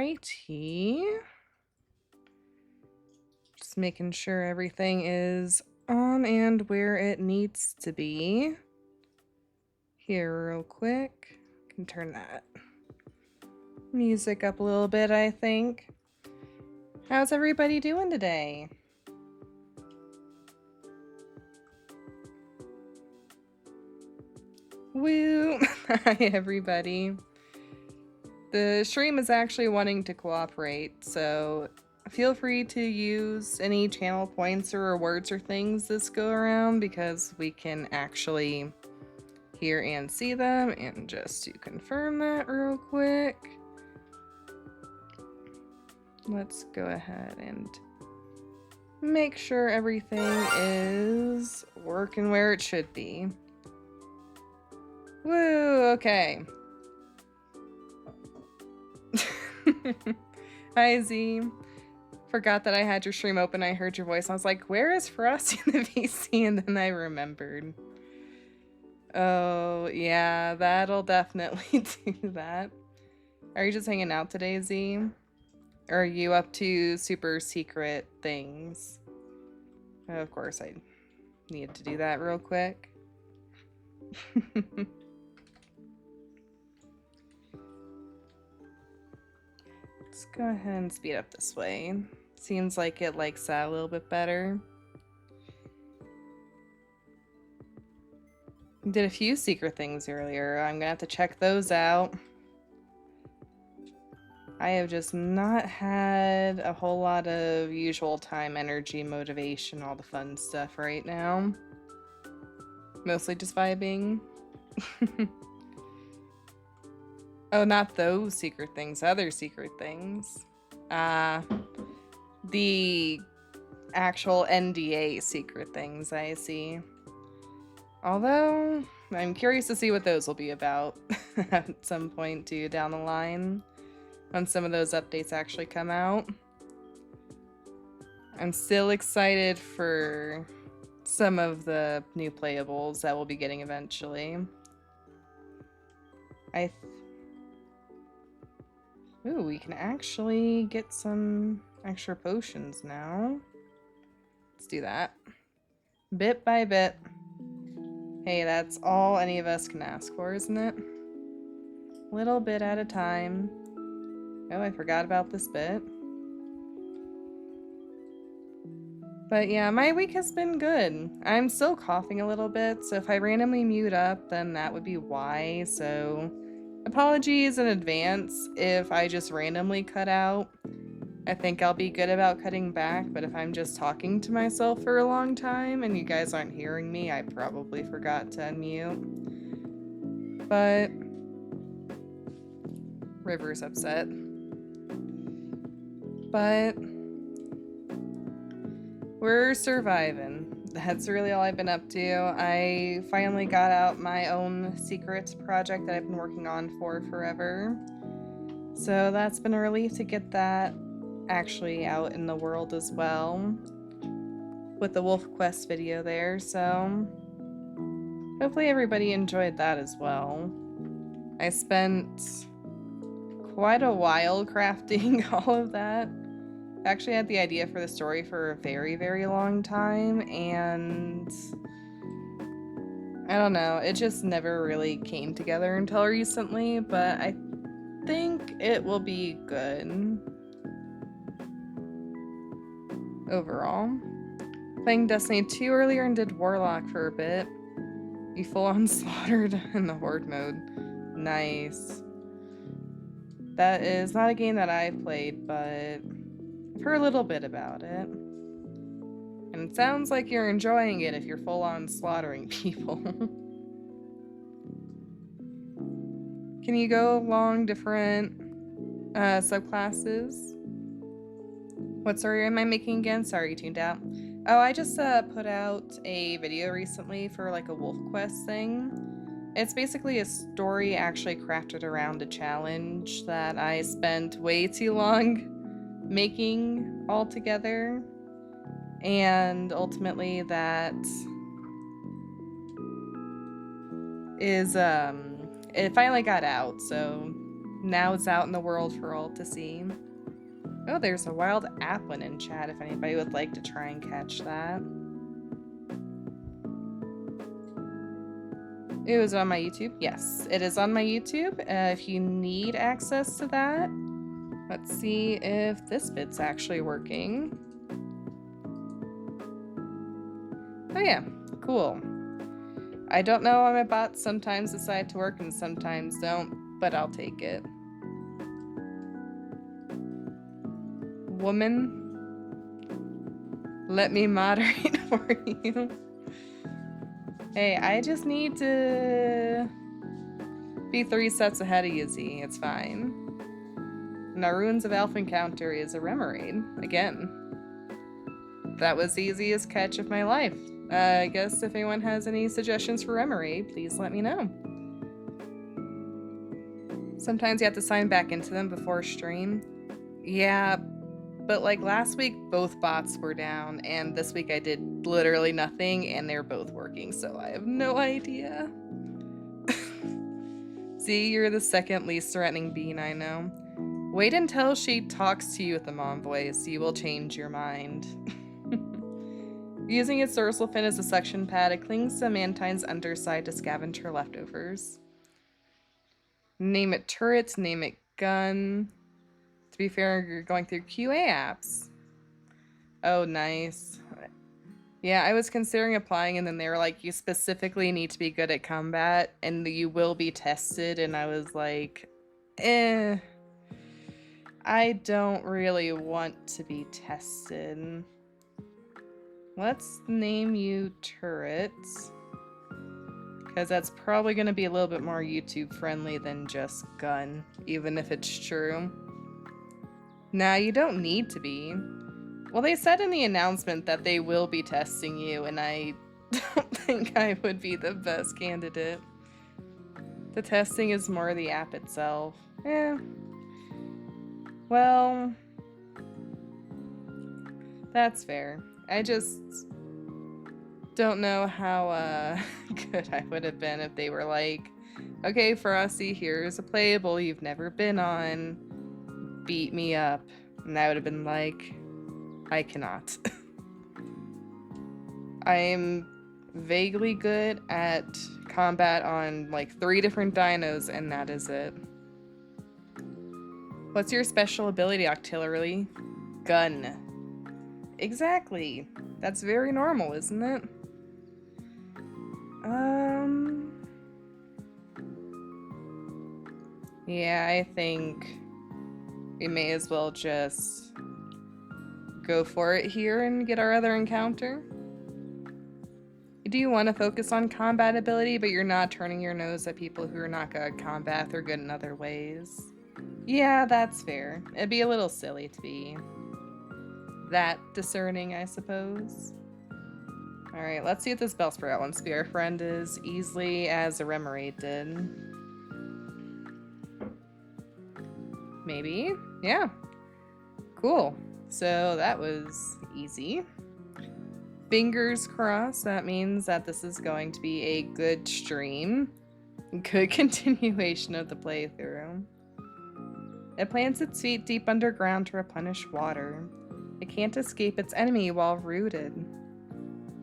Alrighty. Just making sure everything is on and where it needs to be. Here real quick. Can turn that music up a little bit, I think. How's everybody doing today? Woo! Hi everybody. The stream is actually wanting to cooperate, so feel free to use any channel points or rewards or things this go around because we can actually hear and see them. And just to confirm that real quick, let's go ahead and make sure everything is working where it should be. Woo, okay. Hi Z. Forgot that I had your stream open. I heard your voice. I was like, where is Frosty in the VC? And then I remembered. Oh, yeah, that'll definitely do that. Are you just hanging out today, Z? Or are you up to super secret things? Of course, I need to do that real quick. Let's go ahead and speed up this way. Seems like it likes that a little bit better. Did a few secret things earlier. I'm gonna have to check those out. I have just not had a whole lot of usual time, energy, motivation, all the fun stuff right now. Mostly just vibing. Oh, not those secret things, other secret things. The actual NDA secret things, I see. Although, I'm curious to see what those will be about at some point too down the line, when some of those updates actually come out. I'm still excited for some of the new playables that we'll be getting eventually. Ooh, we can actually get some extra potions now. Let's do that. Bit by bit. Hey, that's all any of us can ask for, isn't it? Little bit at a time. Oh, I forgot about this bit. But yeah, my week has been good. I'm still coughing a little bit, so if I randomly mute up, then that would be why, so apologies in advance if I just randomly cut out. I think I'll be good about cutting back, but if I'm just talking to myself for a long time and you guys aren't hearing me, I probably forgot to unmute. But River's upset. But we're surviving. That's really all I've been up to. I finally got out my own secret project that I've been working on for forever. So that's been a relief to get that actually out in the world as well. With the Wolf Quest video there, so hopefully everybody enjoyed that as well. I spent quite a while crafting all of that. I actually had the idea for the story for a very, very long time, and I don't know, it just never really came together until recently, but I think it will be good overall. Playing Destiny 2 earlier and did Warlock for a bit. You full-on slaughtered in the Horde mode. Nice. That is not a game that I've played, but I've heard a little bit about it. And it sounds like you're enjoying it if you're full-on slaughtering people. Can you go along different subclasses? What story am I making again? Sorry, you tuned out. Oh, I just put out a video recently for like a Wolf Quest thing. It's basically a story actually crafted around a challenge that I spent way too long making all together. And ultimately that is, it finally got out, so Now it's out in the world for all to see. Oh, there's a wild applin in chat if anybody would like to try and catch that. It was on my YouTube? Yes, it is on my YouTube. If you need access to that, let's see if this bit's actually working. Oh yeah, cool. I don't know why my bots sometimes decide to work and sometimes don't, but I'll take it. Woman, let me moderate for you. Hey, I just need to be 3 steps ahead of you, Z. It's fine. And our Ruins of Alph encounter is a Remoraid. Again. That was the easiest catch of my life. I guess if anyone has any suggestions for Remoraid, please let me know. Sometimes you have to sign back into them before stream. Yeah, but like last week, both bots were down, and this week I did literally nothing, and they're both working, so I have no idea. See, you're the second least threatening bean I know. Wait until she talks to you with the mom voice. You will change your mind. Using its dorsal fin as a suction pad, it clings to Mantine's underside to scavenge her leftovers. Name it turret, name it gun. To be fair, you're going through QA apps. Oh, nice. Yeah, I was considering applying, and then they were like, you specifically need to be good at combat, and you will be tested, and I was like, I don't really want to be tested. Let's name you turrets, because that's probably going to be a little bit more YouTube friendly than just gun, even if it's true. Nah, you don't need to be. Well, they said in the announcement that they will be testing you, and I don't think I would be the best candidate. The testing is more the app itself. Well, that's fair. I just don't know how good I would have been if they were like, okay, Frosty, here's a playable you've never been on. Beat me up. And I would have been like, I cannot. I'm vaguely good at combat on like 3 different dinos, and that is it. What's your special ability, Octillery? Gun. Exactly. That's very normal, isn't it? Yeah, I think we may as well just go for it here and get our other encounter. Do you want to focus on combat ability, but you're not turning your nose at people who are not good at combat or good in other ways? Yeah, that's fair. It'd be a little silly to be that discerning, I suppose. Alright, let's see if this Bellsprout wants to be our friend as easily as a Remoraid did. Maybe? Yeah. Cool. So that was easy. Fingers crossed, that means that this is going to be a good stream. Good continuation of the playthrough. It plants its feet deep underground to replenish water. It can't escape its enemy while rooted.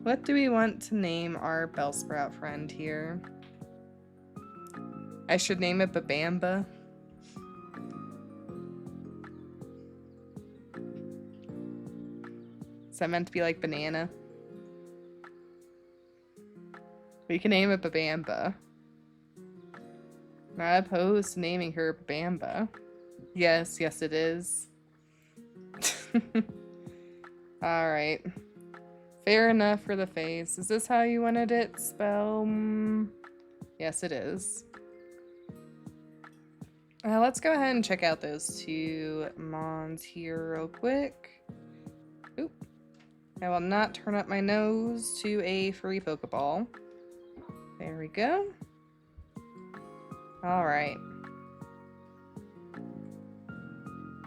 What do we want to name our Bellsprout friend here? I should name it Babamba. Is that meant to be like banana? We can name it Babamba. Not opposed to naming her Babamba. Yes, yes it is. Alright. Fair enough for the face. Is this how you wanted it spelled? Yes, it is. Let's go ahead and check out those 2 mons here real quick. Oop. I will not turn up my nose to a free Pokeball. There we go. Alright.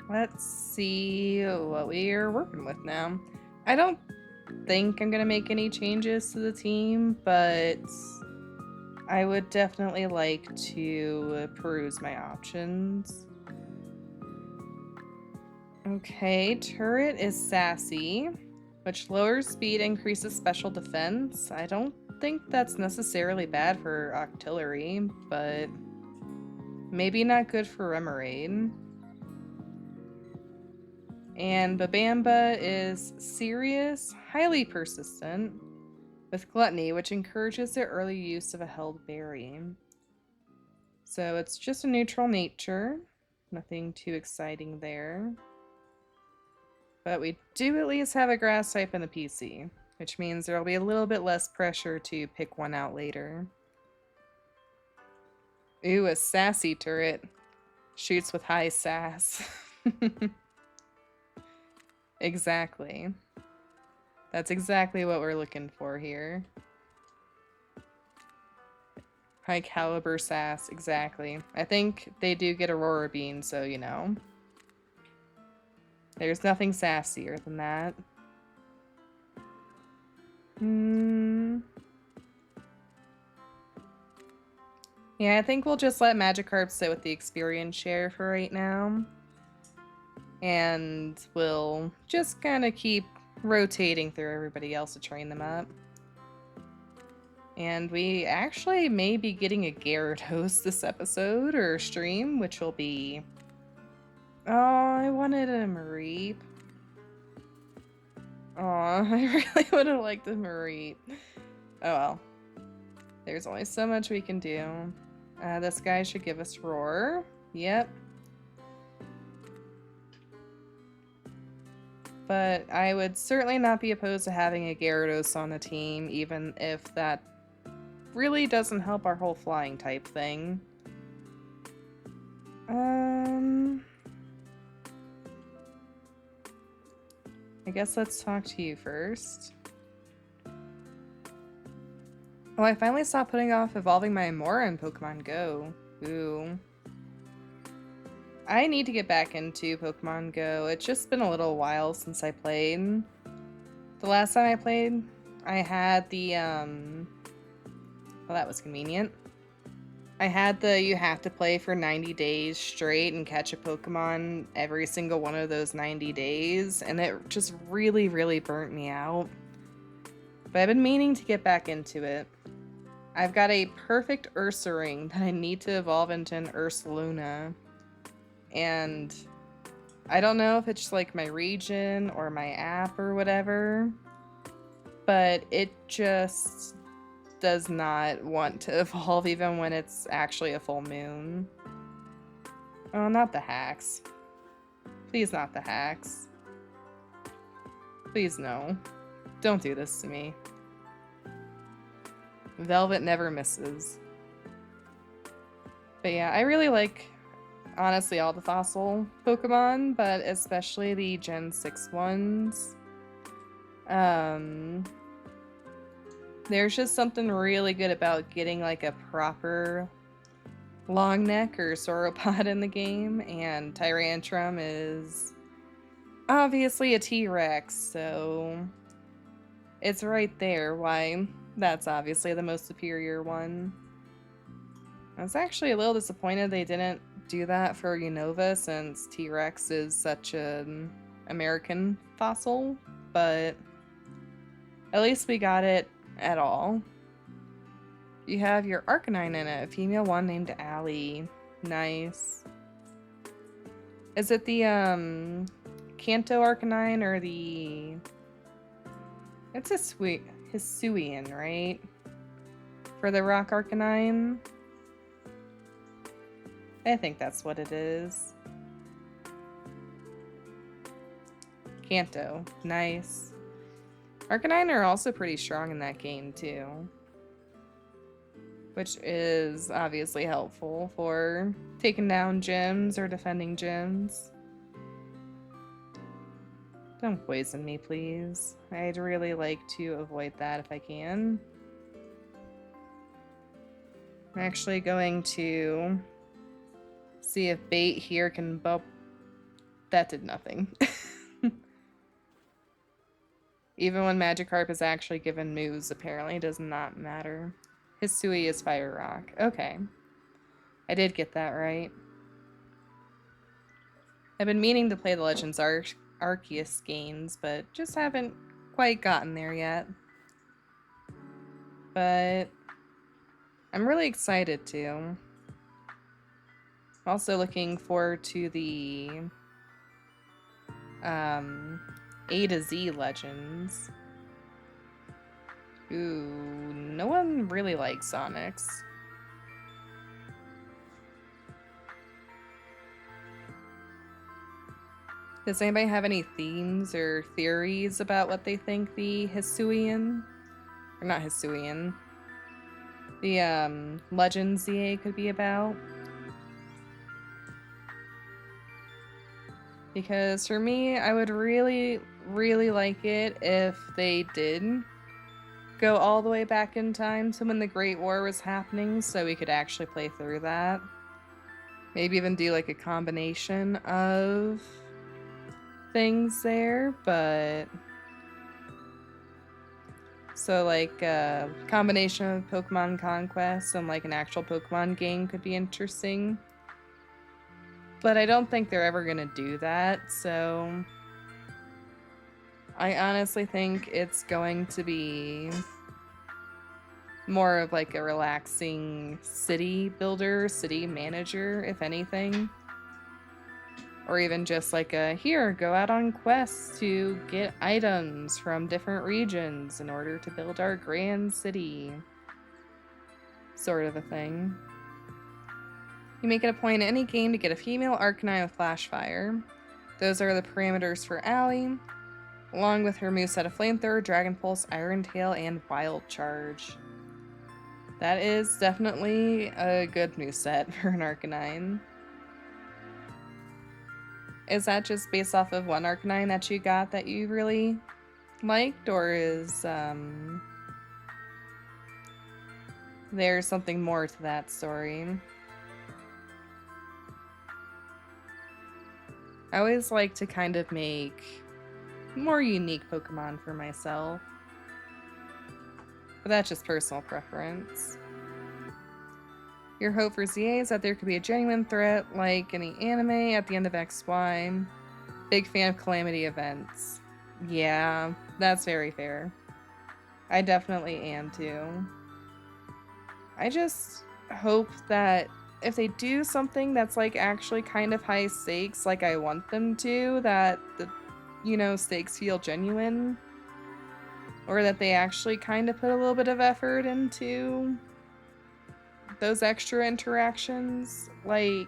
Let's see what we are working with now. I don't think I'm gonna make any changes to the team, but I would definitely like to peruse my options. Okay, turret is sassy, which lowers speed, increases special defense. I don't think that's necessarily bad for artillery, but maybe not good for Remoraid. And Babamba is serious, highly persistent, with Gluttony, which encourages the early use of a held berry. So it's just a neutral nature. Nothing too exciting there. But we do at least have a grass type in the PC, which means there will be a little bit less pressure to pick one out later. Ooh, a sassy turret. Shoots with high sass. Exactly. That's exactly what we're looking for here. High caliber sass, exactly. I think they do get Aurora Bean, so you know. There's nothing sassier than that. Yeah, I think we'll just let Magikarp sit with the experience share for right now. And we'll just kind of keep rotating through everybody else to train them up. And we actually may be getting a Gyarados this episode or stream, which will be... Oh, I wanted a Mareep. Oh, I really would have liked a Mareep. Oh well. There's only so much we can do. This guy should give us Roar. Yep. But I would certainly not be opposed to having a Gyarados on the team, even if that really doesn't help our whole flying type thing. I guess let's talk to you first. Oh, I finally stopped putting off evolving my Amora in Pokemon Go. Ooh. I need to get back into Pokemon Go. It's just been a little while since I played. The last time I played, I had the, well, that was convenient. I had the you have to play for 90 days straight and catch a Pokemon every single one of those 90 days, and it just really, really burnt me out. But I've been meaning to get back into it. I've got a perfect Ursaring that I need to evolve into an Ursaluna. And I don't know if it's just like my region or my app or whatever, but it just does not want to evolve even when it's actually a full moon. Oh, not the hacks. Please not the hacks. Please no. Don't do this to me. Velvet never misses. But yeah, I really like, honestly, all the fossil Pokemon, but especially the Gen 6 ones. There's just something really good about getting like a proper long neck or sauropod in the game, and Tyrantrum is obviously a T-Rex, so it's right there why that's obviously the most superior one. I was actually a little disappointed they didn't do that for Unova, since T-Rex is such an American fossil, but at least we got it at all. You have your Arcanine in it, a female one named Allie. Nice. Is it the Kanto Arcanine or the... It's a Hisuian, right? For the Rock Arcanine? I think that's what it is. Kanto. Nice. Arcanine are also pretty strong in that game, too. Which is obviously helpful for taking down gyms or defending gyms. Don't poison me, please. I'd really like to avoid that if I can. I'm actually going to see if bait here can bump. That did nothing. Even when Magikarp is actually given moves, apparently it does not matter. Hisui is Fire Rock. Okay. I did get that right. I've been meaning to play the Legends Arceus games, but just haven't quite gotten there yet. But I'm really excited to. Also looking forward to the A to Z Legends. Ooh, no one really likes Sonics. Does anybody have any themes or theories about what they think the Hisuian, or not Hisuian, the Legends ZA could be about? Because for me, I would really, really like it if they did go all the way back in time to when the Great War was happening so we could actually play through that. Maybe even do like a combination of things there, but so like a combination of Pokemon Conquest and like an actual Pokemon game could be interesting. But I don't think they're ever gonna do that, so I honestly think it's going to be more of like a relaxing city builder, city manager, if anything. Or even just like a, here, go out on quests to get items from different regions in order to build our grand city. Sort of a thing. You make it a point in any game to get a female Arcanine with Flash Fire. Those are the parameters for Allie, along with her moveset of Flamethrower, Dragon Pulse, Iron Tail, and Wild Charge. That is definitely a good moveset for an Arcanine. Is that just based off of one Arcanine that you got that you really liked, or is there something more to that story? I always like to kind of make more unique Pokemon for myself. But that's just personal preference. Your hope for ZA is that there could be a genuine threat, like in the anime at the end of XY. Big fan of Calamity events. Yeah, that's very fair. I definitely am too. I just hope that if they do something that's like actually kind of high stakes, like I want them to, that the, you know, stakes feel genuine. Or that they actually kind of put a little bit of effort into those extra interactions. Like,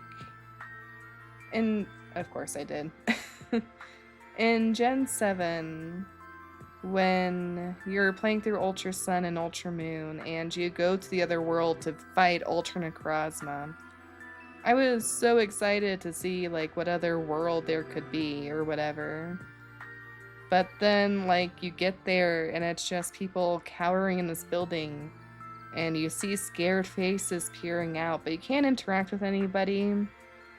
of course I did. In Gen 7, when you're playing through Ultra Sun and Ultra Moon, and you go to the other world to fight Ultra Necrozma, I was so excited to see, like, what other world there could be, or whatever. But then, like, you get there, and it's just people cowering in this building, and you see scared faces peering out, but you can't interact with anybody.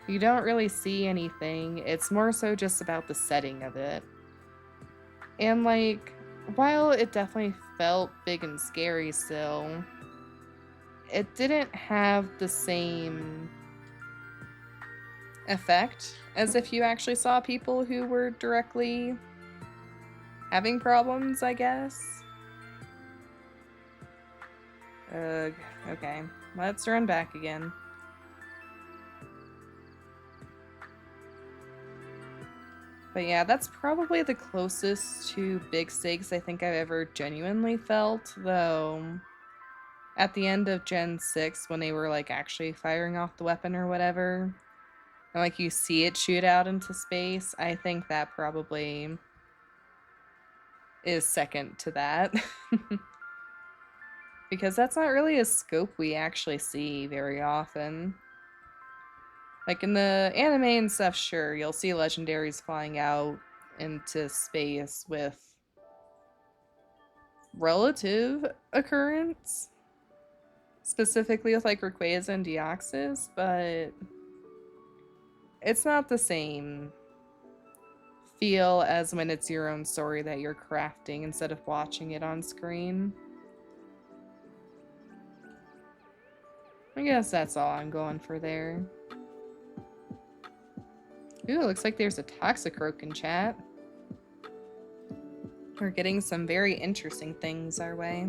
You don't really see anything. It's more so just about the setting of it. And, like, while it definitely felt big and scary still, it didn't have the same effect as if you actually saw people who were directly having problems, I guess. Okay. Let's run back again. But yeah, that's probably the closest to big stakes I think I've ever genuinely felt, though at the end of Gen 6, when they were like actually firing off the weapon or whatever, and like you see it shoot out into space, I think that probably is second to that. Because that's not really a scope we actually see very often. Like in the anime and stuff, sure, you'll see legendaries flying out into space with relative occurrence. Specifically with like Rayquaza and Deoxys, but it's not the same feel as when it's your own story that you're crafting instead of watching it on screen. I guess that's all I'm going for there. Ooh, it looks like there's a Toxicroak in chat. We're getting some very interesting things our way.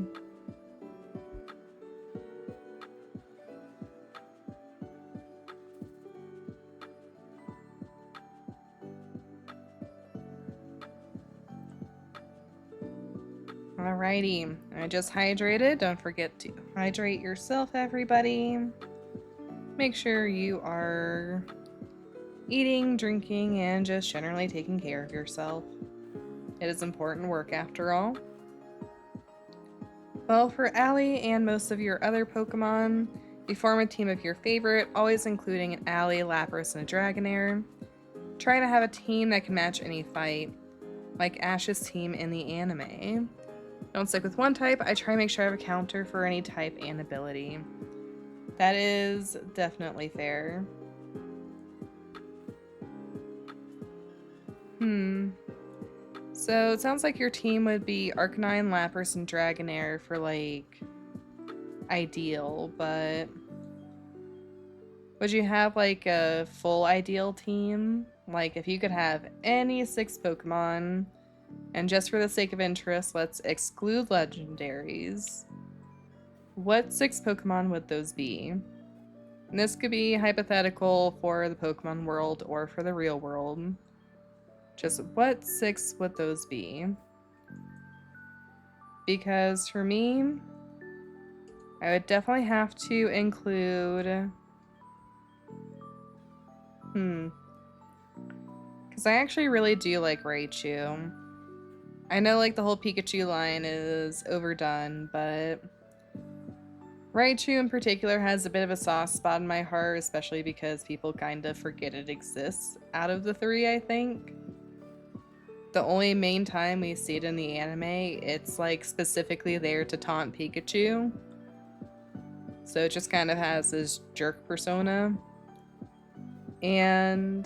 Alrighty, I just hydrated. Don't forget to hydrate yourself, everybody. Make sure you are eating, drinking, and just generally taking care of yourself. It is important work after all. Well, for Allie and most of your other Pokemon, you form a team of your favorite, always including an Allie, Lapras, and a Dragonair. Try to have a team that can match any fight, like Ash's team in the anime. Don't stick with one type. I try to make sure I have a counter for any type and ability. That is definitely fair. So it sounds like your team would be Arcanine, Lapras, and Dragonair for like ideal, but would you have like a full ideal team? Like if you could have any 6 Pokemon, and just for the sake of interest, let's exclude legendaries. What 6 Pokemon would those be? And this could be hypothetical for the Pokemon world or for the real world. Just what 6 would those be? Because for me, I would definitely have to include... Because I actually really do like Raichu. I know like the whole Pikachu line is overdone, but Raichu in particular has a bit of a soft spot in my heart, especially because people kind of forget it exists out of the 3, I think. The only main time we see it in the anime, it's like specifically there to taunt Pikachu. So it just kind of has this jerk persona. And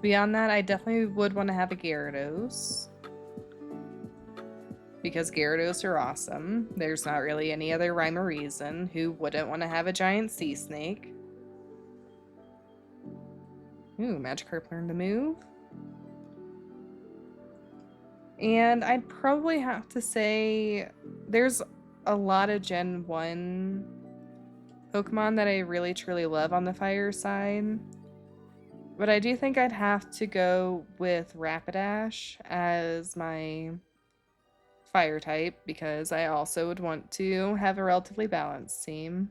beyond that, I definitely would want to have a Gyarados. Because Gyarados are awesome. There's not really any other rhyme or reason. Who wouldn't want to have a giant sea snake? Ooh, Magikarp learned to move. And I'd probably have to say there's a lot of Gen 1 Pokemon that I really truly love on the fire side. But I do think I'd have to go with Rapidash as my fire type because I also would want to have a relatively balanced team.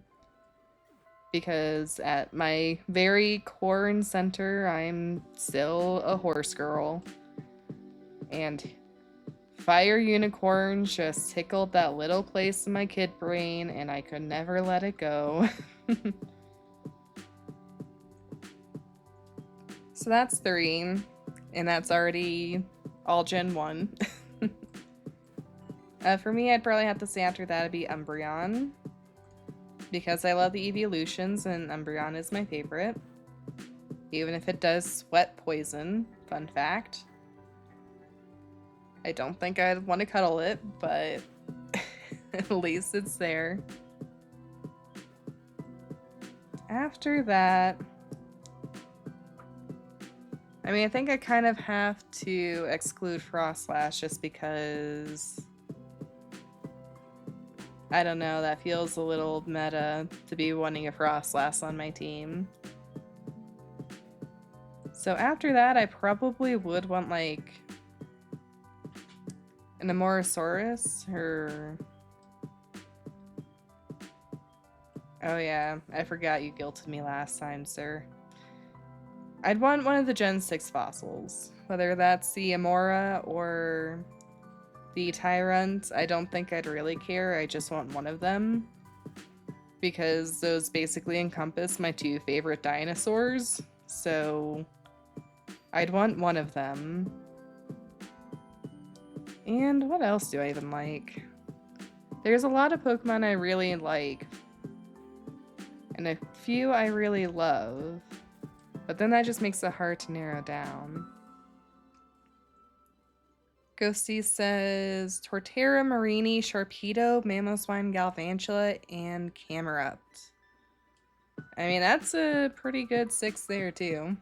Because at my very core and center, I'm still a horse girl. And Fire Unicorn just tickled that little place in my kid brain, and I could never let it go. So that's 3, and that's already all Gen 1. For me, I'd probably have to say after that it'd be Umbreon. Because I love the evolutions, and Umbreon is my favorite. Even if it does sweat poison. Fun fact. I don't think I'd want to cuddle it, but at least it's there. After that... I mean, I think I kind of have to exclude Frostlass just because... I don't know, that feels a little meta to be wanting a Frostlass on my team. So after that, I probably would want, like, an Amorosaurus, or... Oh yeah, I forgot you guilted me last time, sir. I'd want one of the Gen 6 fossils. Whether that's the Amora or... the Tyrant, I don't think I'd really care, I just want one of them. Because those basically encompass my 2 favorite dinosaurs, so I'd want one of them. And what else do I even like? There's a lot of Pokemon I really like, and a few I really love, but then that just makes it hard to narrow down. Ghosty says Torterra, Marini, Sharpedo, Mamoswine, Galvantula, and Camerupt. I mean, that's a pretty good 6 there, too.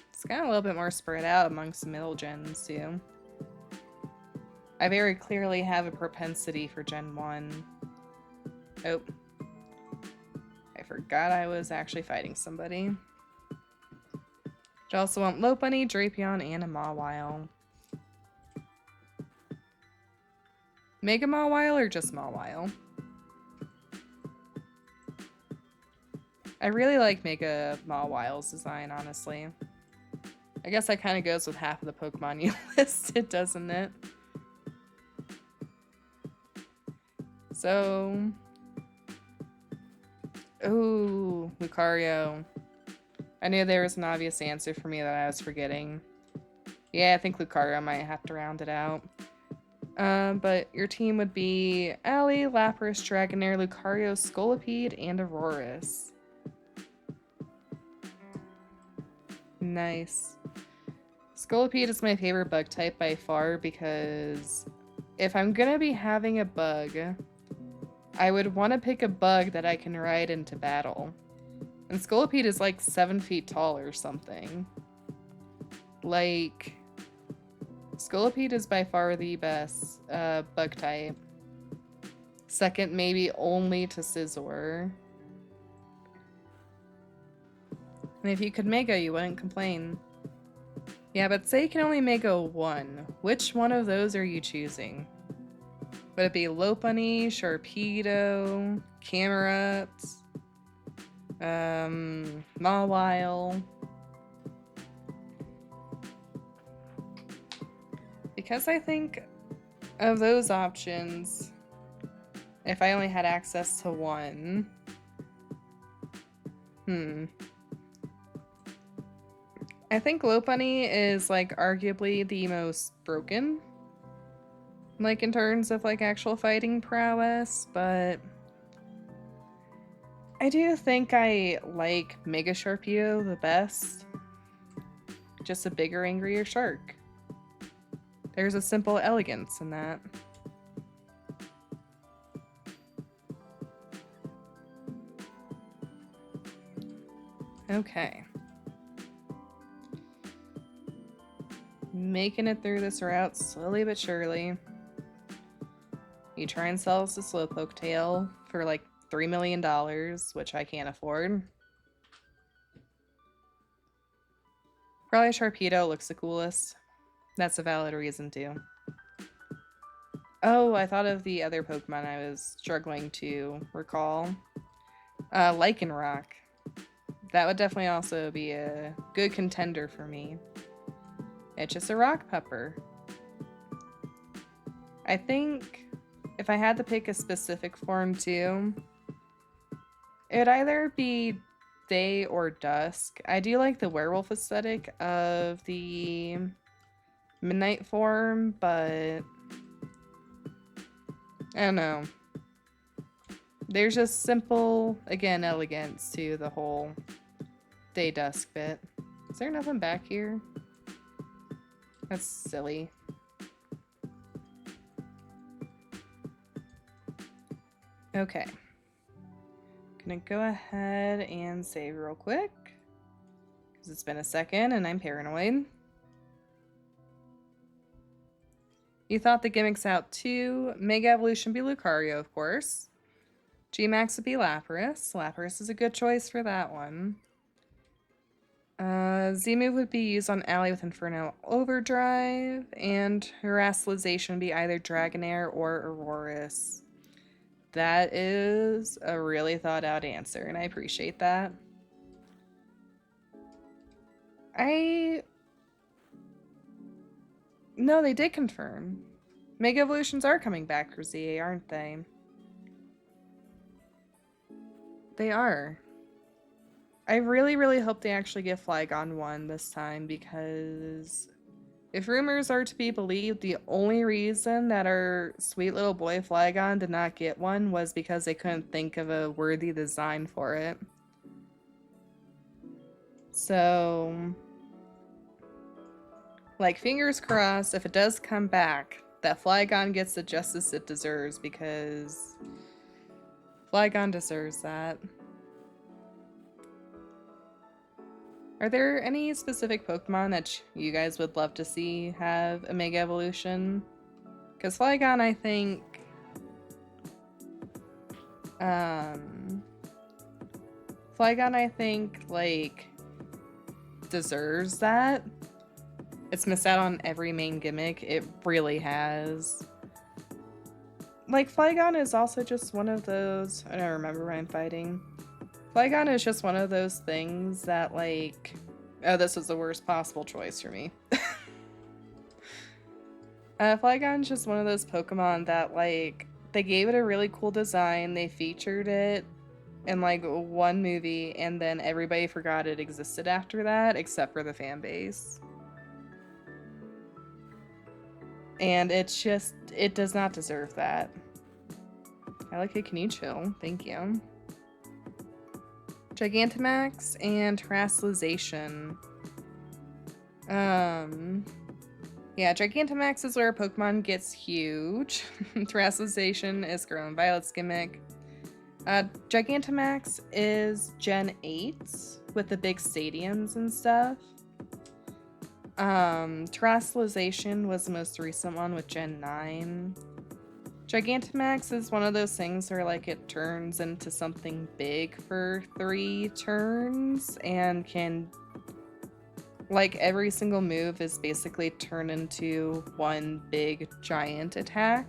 It's got a little bit more spread out amongst the middle gens, too. I very clearly have a propensity for Gen 1. Oh. I forgot I was actually fighting somebody. I also want Lopunny, Drapion, and a Mawile. Mega Mawile or just Mawile? I really like Mega Mawile's design, honestly. I guess that kind of goes with half of the Pokemon you listed, doesn't it? So... Ooh, Lucario. I knew there was an obvious answer for me that I was forgetting. Yeah, I think Lucario might have to round it out. But your team would be Ally, Lapras, Dragonair, Lucario, Scolipede, and Aurorus. Nice. Scolipede is my favorite bug type by far because if I'm gonna be having a bug, I would want to pick a bug that I can ride into battle. And Scolipede is like 7 feet tall or something. Like, Scolipede is by far the best bug type. Second, maybe only to Scizor. And if you could Mega, you wouldn't complain. Yeah, but say you can only Mega 1. Which one of those are you choosing? Would it be Lopunny, Sharpedo, Camerupt, Mawile? Because I think of those options, if I only had access to one, I think Lopunny is like arguably the most broken. Like, in terms of, like, actual fighting prowess, but I do think I like Mega Sharpedo the best. Just a bigger, angrier shark. There's a simple elegance in that. Okay. Making it through this route slowly but surely. You try and sell us a Slowpoke tail for like $3 million, which I can't afford. Probably Sharpedo looks the coolest. That's a valid reason too. Oh, I thought of the other Pokemon I was struggling to recall. Lycanroc. That would definitely also be a good contender for me. It's just a rock pepper. I think if I had to pick a specific form too, it would either be day or dusk. I do like the werewolf aesthetic of the midnight form, but I don't know. There's just simple, again, elegance to the whole day dusk bit. Is there nothing back here? That's silly. Okay. Gonna go ahead and save real quick, because it's been a second and I'm paranoid. You thought the gimmicks out too. Mega Evolution be Lucario, of course. G-Max would be Lapras. Lapras is a good choice for that one. Z-Move would be used on Ally with Inferno Overdrive, and Terastallization would be either Dragonair or Aurorus. That is a really thought out answer, and I appreciate that. No, they did confirm. Mega Evolutions are coming back for ZA, aren't they? They are. I really, really hope they actually get Flygon 1 this time, because if rumors are to be believed, the only reason that our sweet little boy Flygon did not get one was because they couldn't think of a worthy design for it. So, like, fingers crossed, if it does come back, that Flygon gets the justice it deserves, because Flygon deserves that. Are there any specific Pokemon that you guys would love to see have a Mega Evolution? Because Flygon, I think... Flygon, I think, like, deserves that. It's missed out on every main gimmick. It really has. Like, Flygon is also just one of those... I don't remember where I'm fighting. Flygon is just one of those things that, like... Oh, this was the worst possible choice for me. Flygon's just one of those Pokemon that, like, they gave it a really cool design, they featured it in, like, one movie, and then everybody forgot it existed after that, except for the fan base. And it's just, it does not deserve that. I like it, can you chill? Thank you. Gigantamax and Terastallization. Yeah, Gigantamax is where Pokemon gets huge. Terastallization is Girl and Violet's gimmick. Gigantamax is Gen 8 with the big stadiums and stuff. Terastallization was the most recent one with Gen 9. Gigantamax is one of those things where, like, it turns into something big for 3 turns and can, like, every single move is basically turned into one big giant attack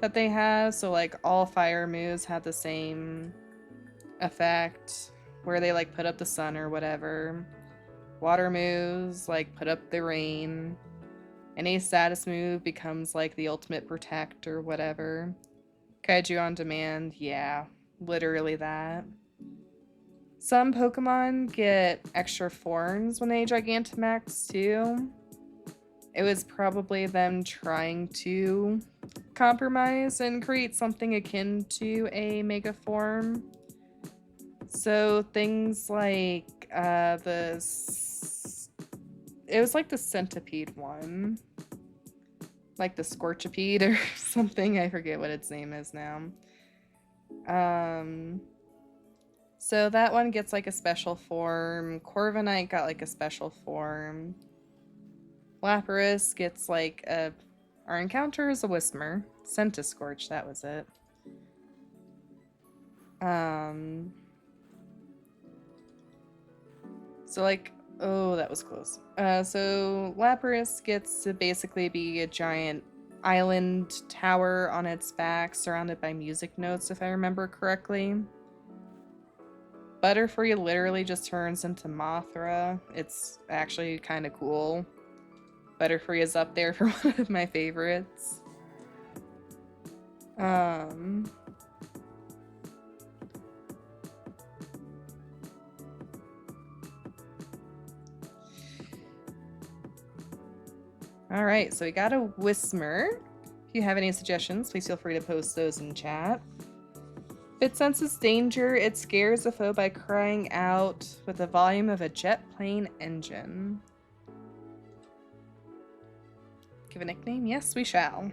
that they have. So, like, all fire moves have the same effect where they, like, put up the sun or whatever. Water moves, like, put up the rain. Any status move becomes, like, the ultimate protect or whatever. Kaiju on demand, yeah, literally that. Some Pokemon get extra forms when they Gigantamax too. It was probably them trying to compromise and create something akin to a Mega Form. So things like it was like the Centipede one. Like the Scorchipede or something. I forget what its name is now. So that one gets like a special form. Corviknight got like a special form. Lapras gets like our encounter is a Whismur. Centiskorch, that was it. So like, oh, that was close. So Lapras gets to basically be a giant island tower on its back surrounded by music notes, if I remember correctly. Butterfree literally just turns into Mothra. It's actually kind of cool. Butterfree is up there for one of my favorites. Alright, so we got a Whismur. If you have any suggestions, please feel free to post those in chat. If it senses danger, it scares a foe by crying out with the volume of a jet plane engine. Give a nickname? Yes, we shall.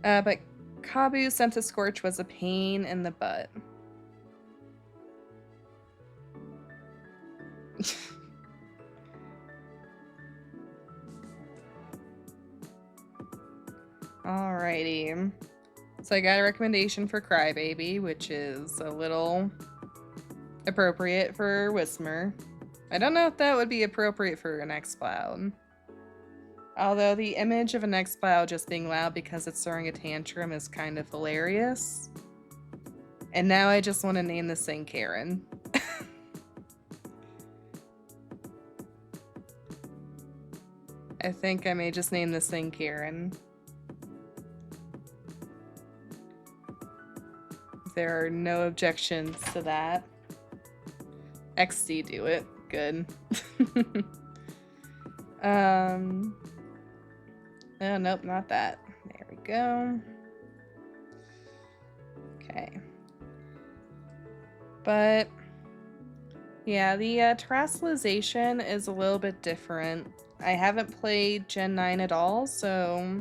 But Kabu Centiskorch was a pain in the butt. Alrighty. So I got a recommendation for Crybaby, which is a little appropriate for Whismur. I don't know if that would be appropriate for an X-Cloud. Although the image of an X-Cloud just being loud because it's throwing a tantrum is kind of hilarious. And now I just want to name this thing Karen. I think I may just name this thing Karen. There are no objections to that. XD do it. Good. Oh, nope, not that. There we go. Okay. But Yeah, the terrestrialization is a little bit different. I haven't played Gen 9 at all, so...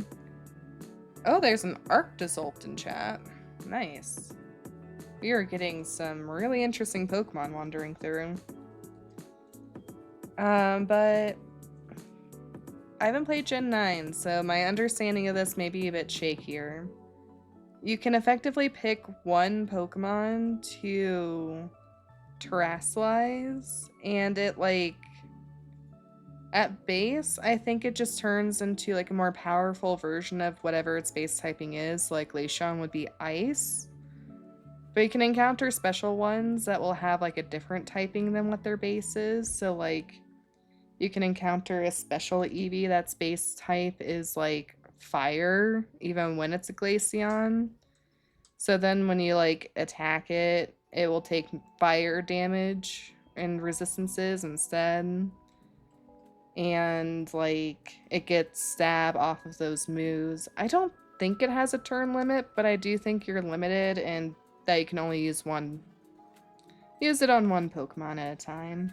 Oh, there's an Arctozolt in chat. Nice. We are getting some really interesting Pokemon wandering through. But... I haven't played Gen 9, so my understanding of this may be a bit shakier. You can effectively pick one Pokemon to terrestrialize, and it, like, at base, I think it just turns into, like, a more powerful version of whatever its base typing is. Like, Glaceon would be Ice. But you can encounter special ones that will have, like, a different typing than what their base is. So, like, you can encounter a special Eevee that's base type is, like, Fire, even when it's a Glaceon. So then when you, like, attack it, it will take fire damage and resistances instead. And, like, it gets stab off of those moves. I don't think it has a turn limit, but I do think you're limited and that you can only use it on one Pokemon at a time.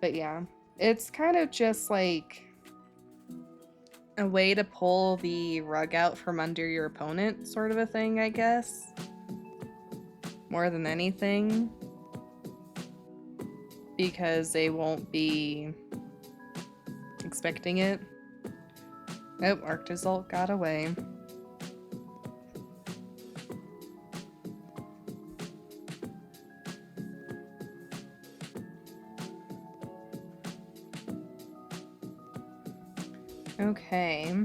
But yeah, it's kind of just like a way to pull the rug out from under your opponent, sort of a thing, I guess. More than anything. Because they won't be expecting it. Oh, Arctozolt got away. Okay.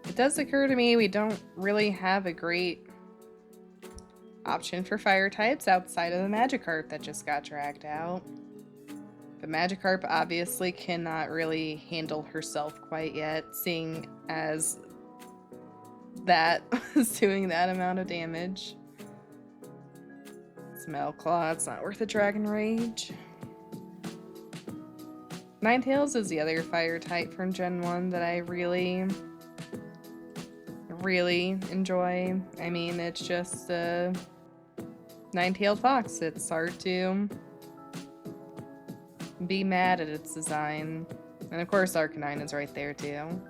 It does occur to me we don't really have a great option for fire types outside of the Magikarp that just got dragged out. But Magikarp obviously cannot really handle herself quite yet, seeing as that was doing that amount of damage. Smellclaw, it's not worth a Dragon Rage. Ninetales is the other fire type from Gen 1 that I really enjoy. I mean, it's just a nine-tailed fox. It's hard to be mad at its design. And of course Arcanine is right there too.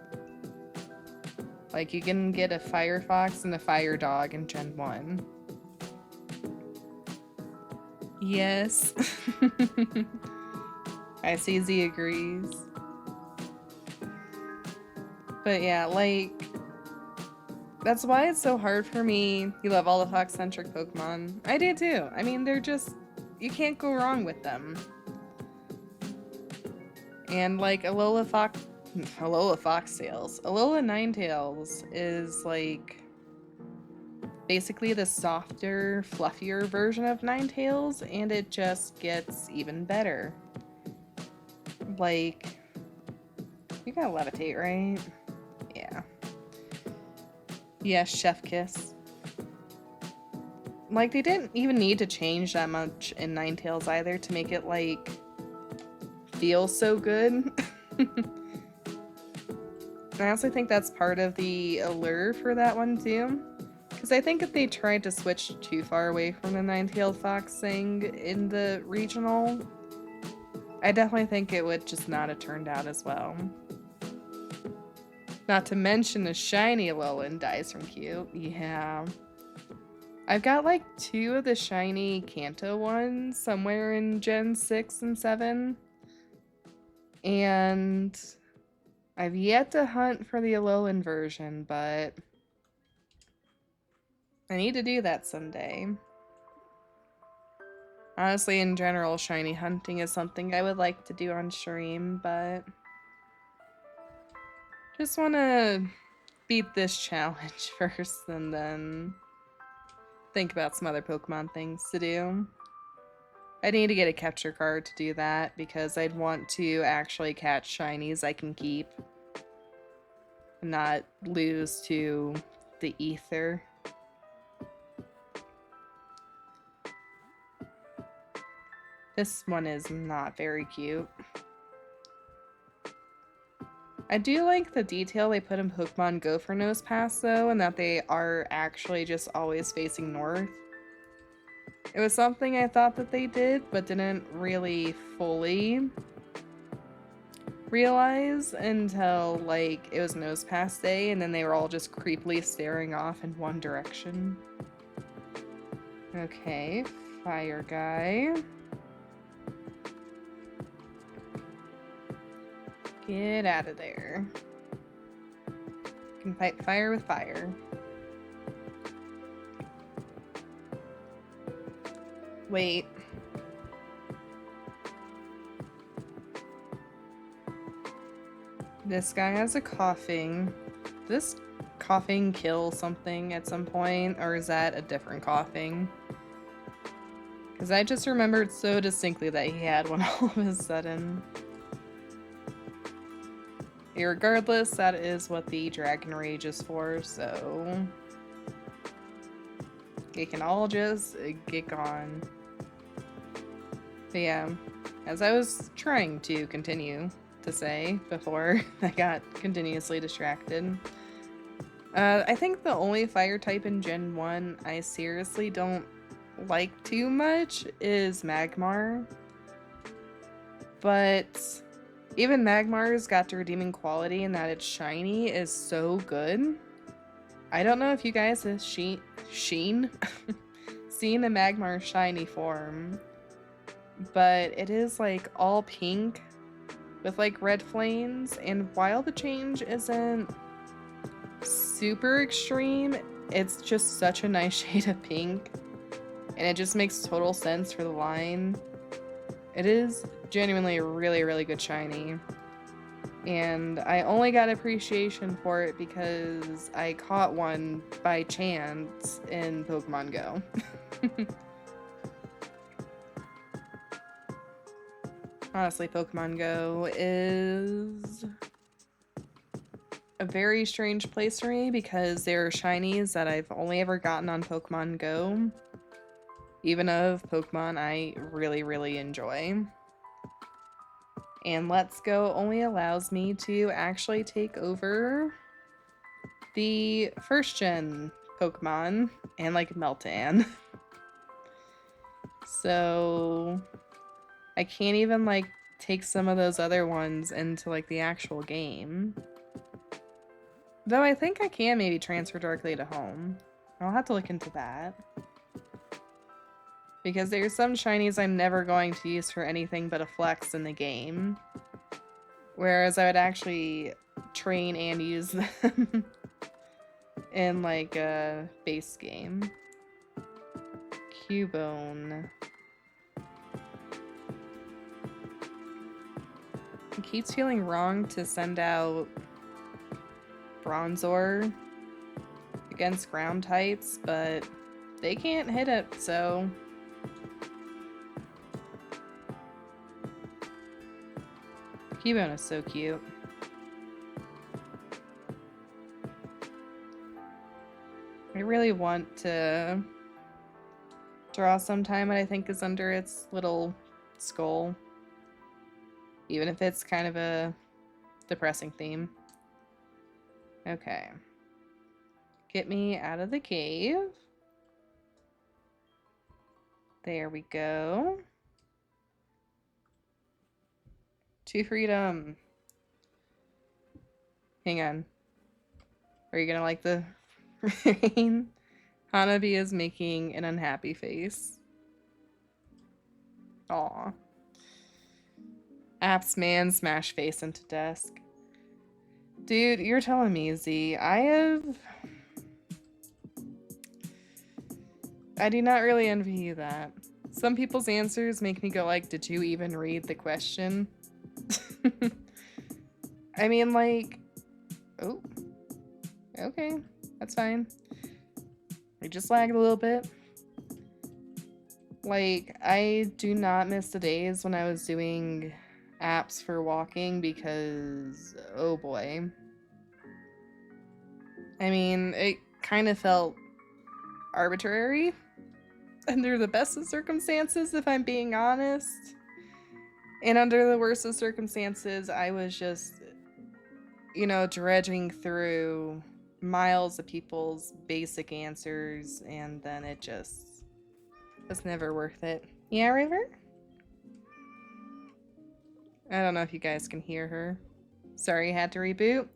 Like, you can get a fire fox and a fire dog in Gen 1. Yes. I see Z agrees. But yeah, like, that's why it's so hard for me. You love all the fox-centric Pokemon. I do too. I mean, they're just, you can't go wrong with them. And like Alola Foxtails. Alola Ninetales is like basically the softer, fluffier version of Ninetales, and it just gets even better. Like, you gotta levitate, right? Yeah. Yes, Chef Kiss. Like, they didn't even need to change that much in Ninetales either to make it, like, feel so good. I also think that's part of the allure for that one, too. Because I think if they tried to switch too far away from the nine-tailed fox thing in the regional, I definitely think it would just not have turned out as well. Not to mention the shiny Alolan dies from cute. Yeah. I've got like 2 of the shiny Kanto ones somewhere in Gen 6 and 7. And I've yet to hunt for the Alolan version, but I need to do that someday. Honestly, in general, shiny hunting is something I would like to do on stream, but just want to beat this challenge first and then think about some other Pokemon things to do. I need to get a capture card to do that because I'd want to actually catch shinies I can keep and not lose to the ether. This one is not very cute. I do like the detail they put in Pokemon Go for Nose Pass, though, and that they are actually just always facing north. It was something I thought that they did, but didn't really fully realize until, like, it was Nose Pass Day, and then they were all just creepily staring off in one direction. Okay, fire guy. Get out of there. Can fight fire with fire. Wait. This guy has a coughing. Does this coughing kill something at some point, or is that a different coughing? Because I just remembered so distinctly that he had one all of a sudden. Irregardless, that is what the Dragon Rage is for, so they can all just get gone. But yeah, as I was trying to continue to say before I got continuously distracted, I think the only fire type in Gen 1 I seriously don't like too much is Magmar. But even Magmar's got the redeeming quality in that it's shiny is so good. I don't know if you guys have seen the Magmar shiny form, but it is like all pink with like red flames, and while the change isn't super extreme, it's just such a nice shade of pink, and it just makes total sense for the line. It is genuinely a really, really good shiny, and I only got appreciation for it because I caught one by chance in Pokemon Go. Honestly, Pokemon Go is a very strange place for me because there are shinies that I've only ever gotten on Pokemon Go, even of Pokemon I really, really enjoy. And Let's Go only allows me to actually take over the first gen Pokemon and like Meltan. So I can't even like take some of those other ones into like the actual game. Though I think I can maybe transfer directly to home. I'll have to look into that. Because there's some shinies I'm never going to use for anything but a flex in the game. Whereas I would actually train and use them in like a base game. Cubone. It keeps feeling wrong to send out Bronzor against ground types, but they can't hit it, so Cubone is so cute. I really want to draw sometime what I think is under its little skull. Even if it's kind of a depressing theme. Okay. Get me out of the cave. There we go. To freedom. Hang on. Are you gonna like the rain? Hanabi is making an unhappy face. Aw. Apps man smash face into desk. Dude, you're telling me, Z. I do not really envy you that. Some people's answers make me go like, did you even read the question? I mean, like, oh, okay, that's fine. I just lagged a little bit. Like, I do not miss the days when I was doing apps for walking because, oh boy. I mean, it kind of felt arbitrary under the best of circumstances, if I'm being honest. And under the worst of circumstances, I was just you know, dredging through miles of people's basic answers, and then it just was never worth it. Yeah, River? I don't know if you guys can hear her. Sorry, had to reboot.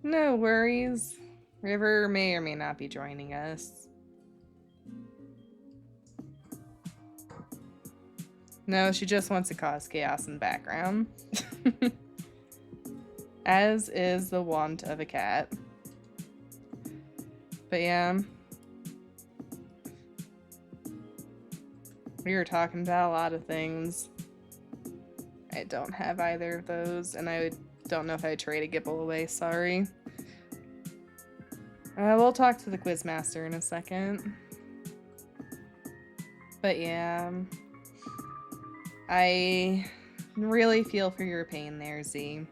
No worries. River may or may not be joining us. No, she just wants to cause chaos in the background. As is the wont of a cat. But yeah. We were talking about a lot of things. I don't have either of those, and I don't know if I trade a Gibble away, sorry. We'll talk to the Quizmaster in a second. But yeah. I really feel for your pain there, Z.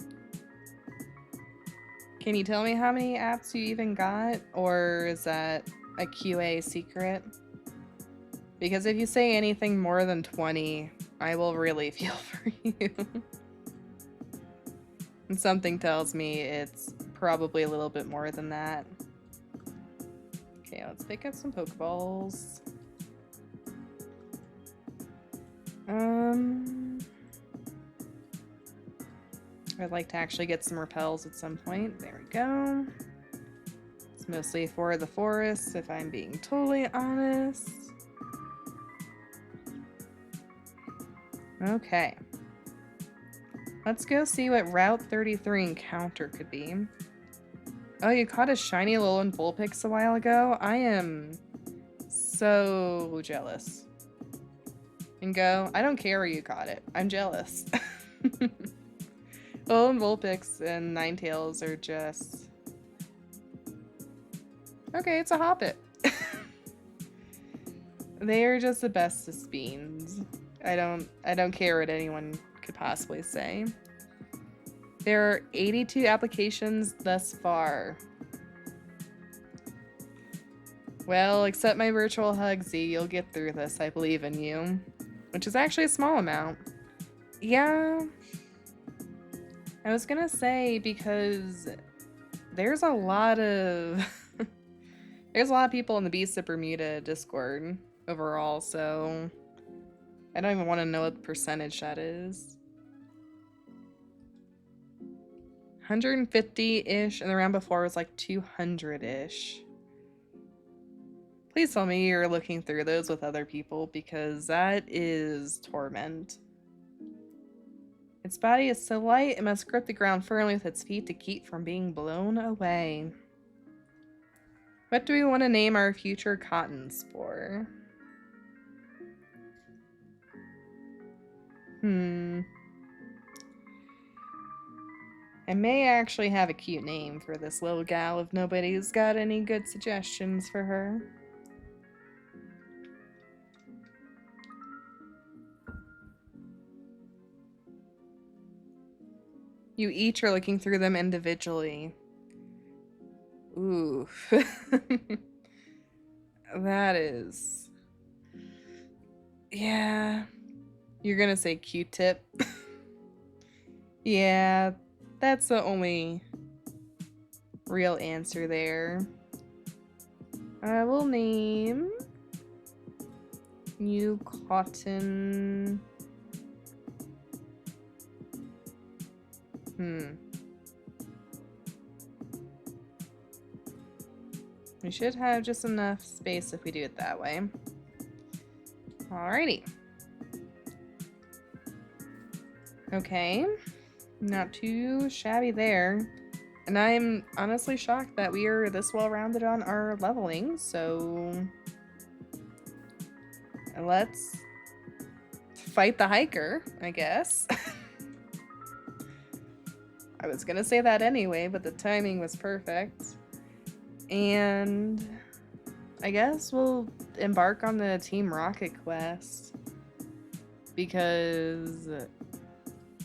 Can you tell me how many apps you even got? Or is that a QA secret? Because if you say anything more than 20, I will really feel for you. And something tells me it's probably a little bit more than that. Okay, let's pick up some Pokeballs. I'd like to actually get some repels at some point. There we go. It's mostly for the forest, if I'm being totally honest. Okay. Let's go see what Route 33 encounter could be. Oh, you caught a shiny Alolan Vulpix a while ago? I am so jealous. And go, I don't care where you caught it. I'm jealous. Alolan Vulpix and Ninetales are just... Okay, it's a Hoppit. They are just the bestest beans. I don't care what anyone could possibly say. There are 82 applications thus far. Well, accept my virtual hug, Z. You'll get through this. I believe in you. Which is actually a small amount. Yeah. I was gonna say, because there's a lot of... there's a lot of people in the Beast of Bermuda Discord overall, so... I don't even want to know what percentage that is. 150-ish, and the round before was like 200-ish. Please tell me you're looking through those with other people, because that is torment. Its body is so light, it must grip the ground firmly with its feet to keep from being blown away. What do we want to name our future cotton spore? I may actually have a cute name for this little gal if nobody's got any good suggestions for her. You each are looking through them individually. Ooh. That is... Yeah. You're gonna say Q-tip. Yeah, that's the only real answer there. I will name you Cotton. We should have just enough space if we do it that way. Alrighty. Okay. Not too shabby there. And I'm honestly shocked that we are this well rounded on our leveling, so let's fight the hiker, I guess. I was gonna say that anyway, but the timing was perfect. And I guess we'll embark on the Team Rocket quest, because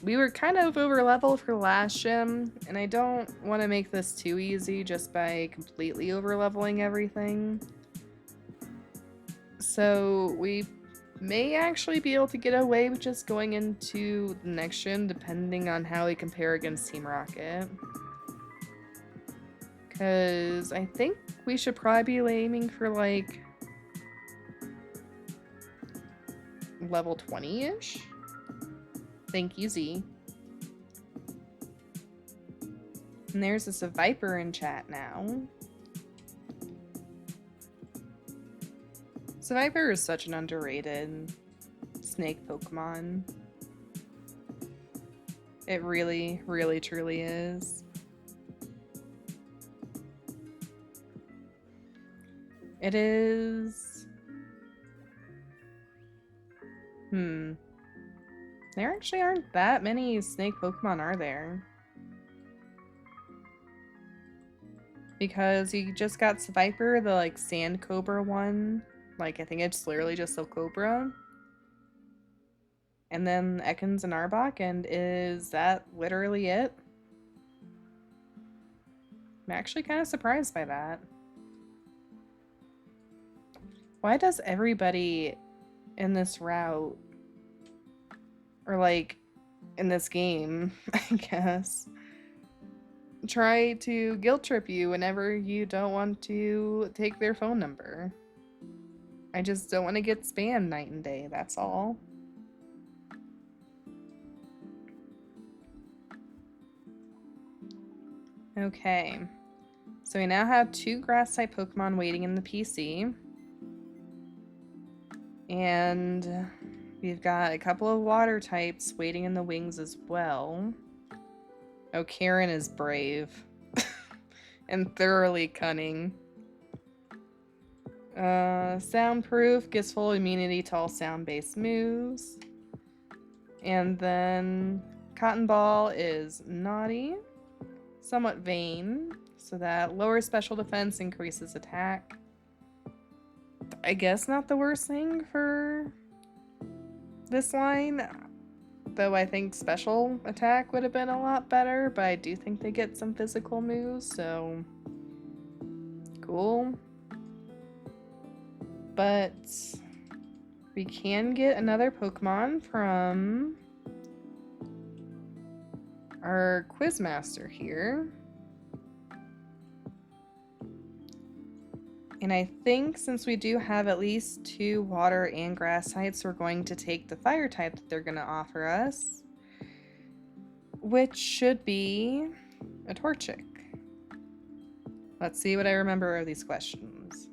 we were kind of over leveled for last gym, and I don't want to make this too easy just by completely over leveling everything. So we may actually be able to get away with just going into the next gym, depending on how we compare against Team Rocket. Because I think we should probably be aiming for like level 20-ish. Thank you, Z. And there's this Viper in chat now. So Viper is such an underrated snake Pokemon. It really, really, truly is. It is... There actually aren't that many snake Pokemon, are there? Because you just got Viper, the like Sand Cobra one. Like, I think it's literally just a Cobra. And then Ekans and Arbok, and is that literally it? I'm actually kind of surprised by that. Why does everybody in this route, or like in this game, I guess, try to guilt trip you whenever you don't want to take their phone number? I just don't want to get spammed night and day, that's all. Okay, so we now have 2 grass-type Pokemon waiting in the PC. And we've got a couple of water types waiting in the wings as well. Oh, Karen is brave. And thoroughly cunning. Soundproof, gives full immunity to all sound-based moves. And then Cotton Ball is naughty. Somewhat vain, so that lower special defense increases attack. I guess not the worst thing for this line, though I think special attack would have been a lot better, but I do think they get some physical moves, so cool. But we can get another Pokemon from our Quizmaster here. And I think since we do have at least 2 water and grass types, we're going to take the fire type that they're going to offer us, which should be a Torchic. Let's see what I remember of these questions.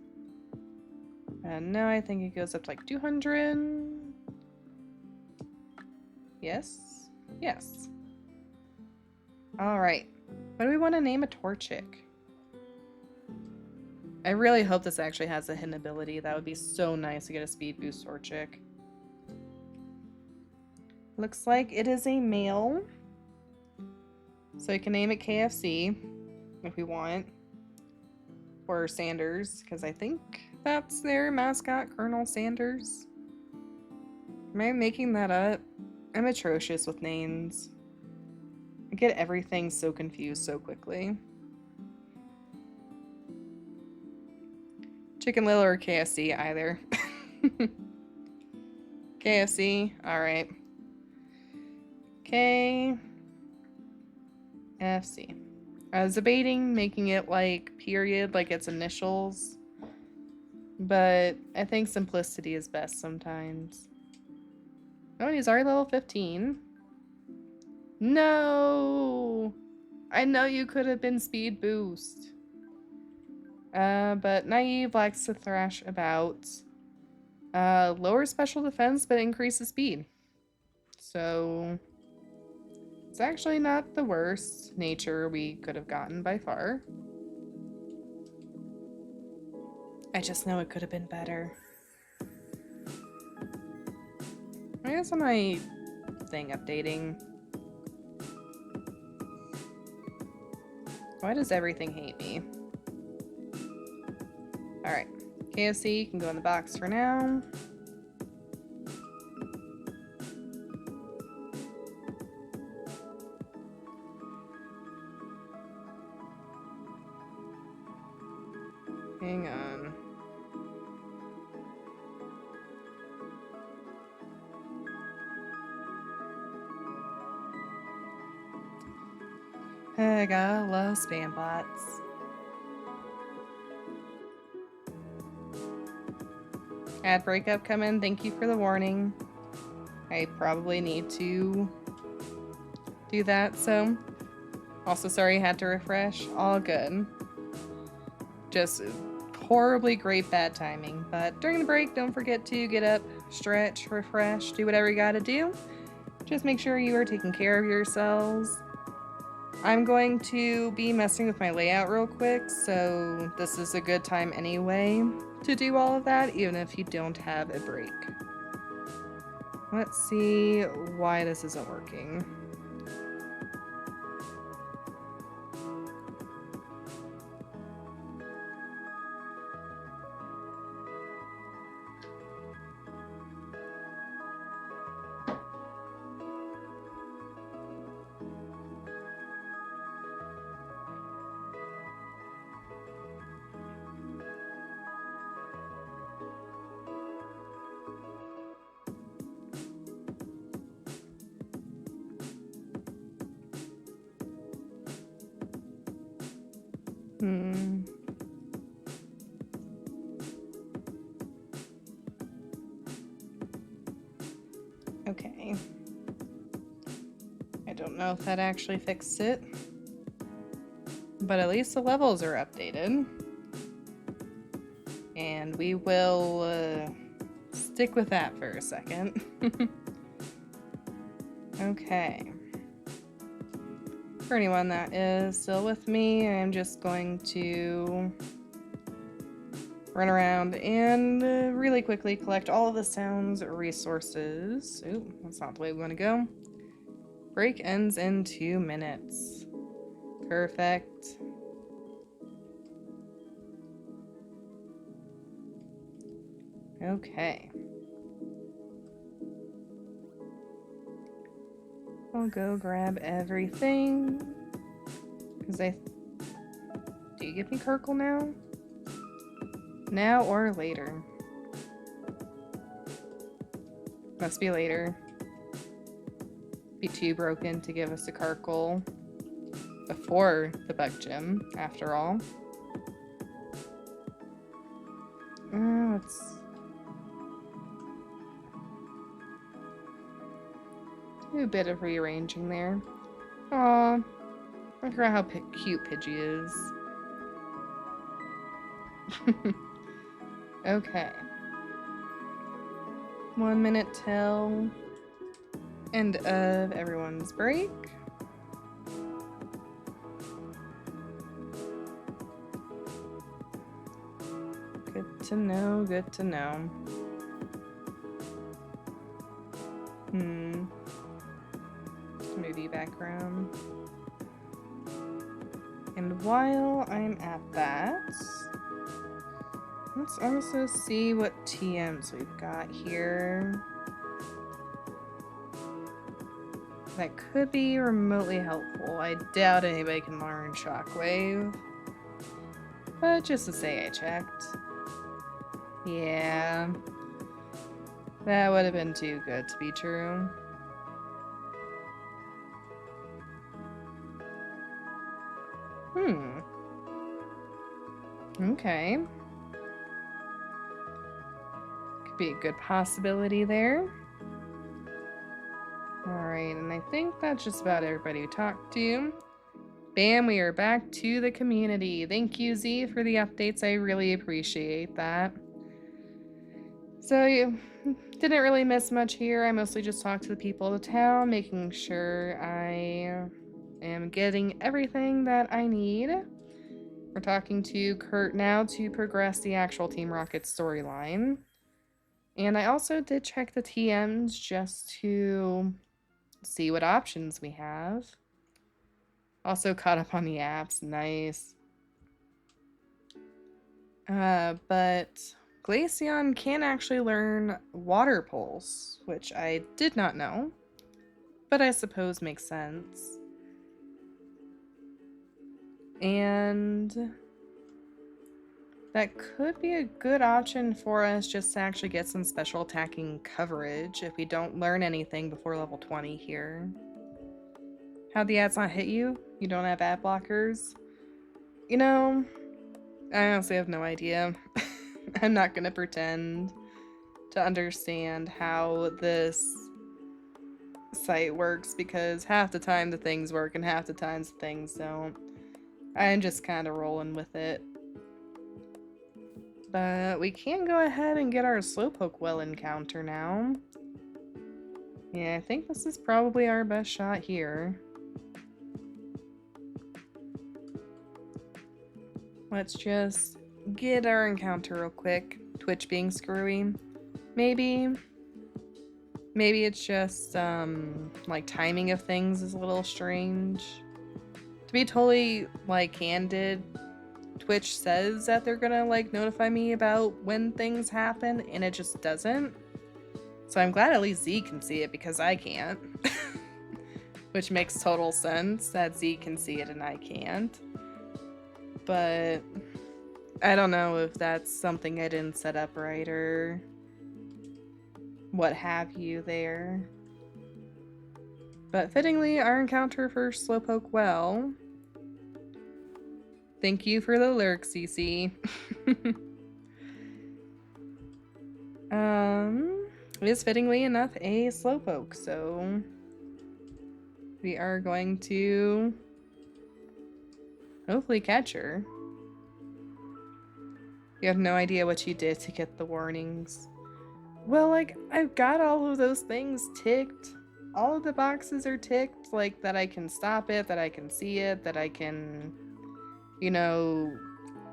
No, I think it goes up to like 200. Yes? Yes. Alright. What do we want to name a Torchic? I really hope this actually has a hidden ability. That would be so nice to get a speed boost Torchic. Looks like it is a male. So you can name it KFC if we want. Or Sanders, because I think that's their mascot, Colonel Sanders. Am I making that up? I'm atrocious with names. I get everything so confused so quickly. Chicken Little or KFC, either. KFC, alright. KFC. I was debating making it like period, like its initials, but I think simplicity is best sometimes. Oh, and he's already level 15. No! I know you could have been speed boost. But Naive likes to thrash about. Lower special defense, but increases speed. So it's actually not the worst nature we could have gotten by far. I just know it could have been better. I guess on my thing updating. Why does everything hate me? Alright. KFC can go in the box for now. Hang on. I gotta love spam bots. ad breakup come in. Thank you for the warning. I probably need to do that, so. Also, sorry I had to refresh. All good. Just horribly great bad timing. But during the break, don't forget to get up, stretch, refresh, do whatever you gotta do. Just make sure you are taking care of yourselves. I'm going to be messing with my layout real quick, so this is a good time anyway to do all of that, even if you don't have a break. Let's see why this isn't working. Okay. I don't know if that actually fixed it, but at least the levels are updated. And we will stick with that for a second. Okay. For anyone that is still with me, I'm just going to run around and really quickly collect all of the sounds resources. Ooh, that's not the way we want to go. Break ends in 2 minutes. Perfect. Okay. I'll go grab everything. Do you give me Kirkle now? Now or later? Must be later. Be too broken to give us a Kirkle before the bug gym, after all. Let's do a bit of rearranging there. Aw, I forgot how cute Pidgey is. Okay. 1 minute till end of everyone's break. Good to know, good to know. Movie background. And while I'm at that, let's also see what TMs we've got here. That could be remotely helpful. I doubt anybody can learn Shockwave. But just to say I checked. Yeah. That would have been too good to be true. Okay. Could be a good possibility there. Alright, and I think that's just about everybody we talked to. Bam, we are back to the community. Thank you, Z, for the updates. I really appreciate that. So, you didn't really miss much here. I mostly just talked to the people of the town, making sure I am getting everything that I need. We're talking to Kurt now to progress the actual Team Rocket storyline. And I also did check the TMs just to see what options we have. Also caught up on the apps. Nice. But Glaceon can actually learn Water Pulse, which I did not know, but I suppose makes sense. And that could be a good option for us just to actually get some special attacking coverage if we don't learn anything before level 20 here. How'd the ads not hit you? You don't have ad blockers? You know, I honestly have no idea. I'm not gonna pretend. to understand how this site works, because half the time the things work and half the times the things don't. I'm just kind of rolling with it. But we can go ahead and get our Slowpoke Well encounter now. Yeah, I think this is probably our best shot here. Let's just get our encounter real quick. Twitch being screwy. Maybe it's just, like, timing of things is a little strange. To be totally, like, candid, Twitch says that they're gonna, like, notify me about when things happen, and it just doesn't. So I'm glad at least Z can see it, because I can't. Which makes total sense, that Z can see it and I can't. But I don't know if that's something I didn't set up right, or what have you there. But fittingly, our encounter for Slowpoke Well. Thank you for the lurk, CC. It is fittingly enough a Slowpoke, so we are going to hopefully catch her. You have no idea what you did to get the warnings. Well, like, I've got all of those things ticked. All of the boxes are ticked, like, that I can stop it, that I can see it, that I can, you know,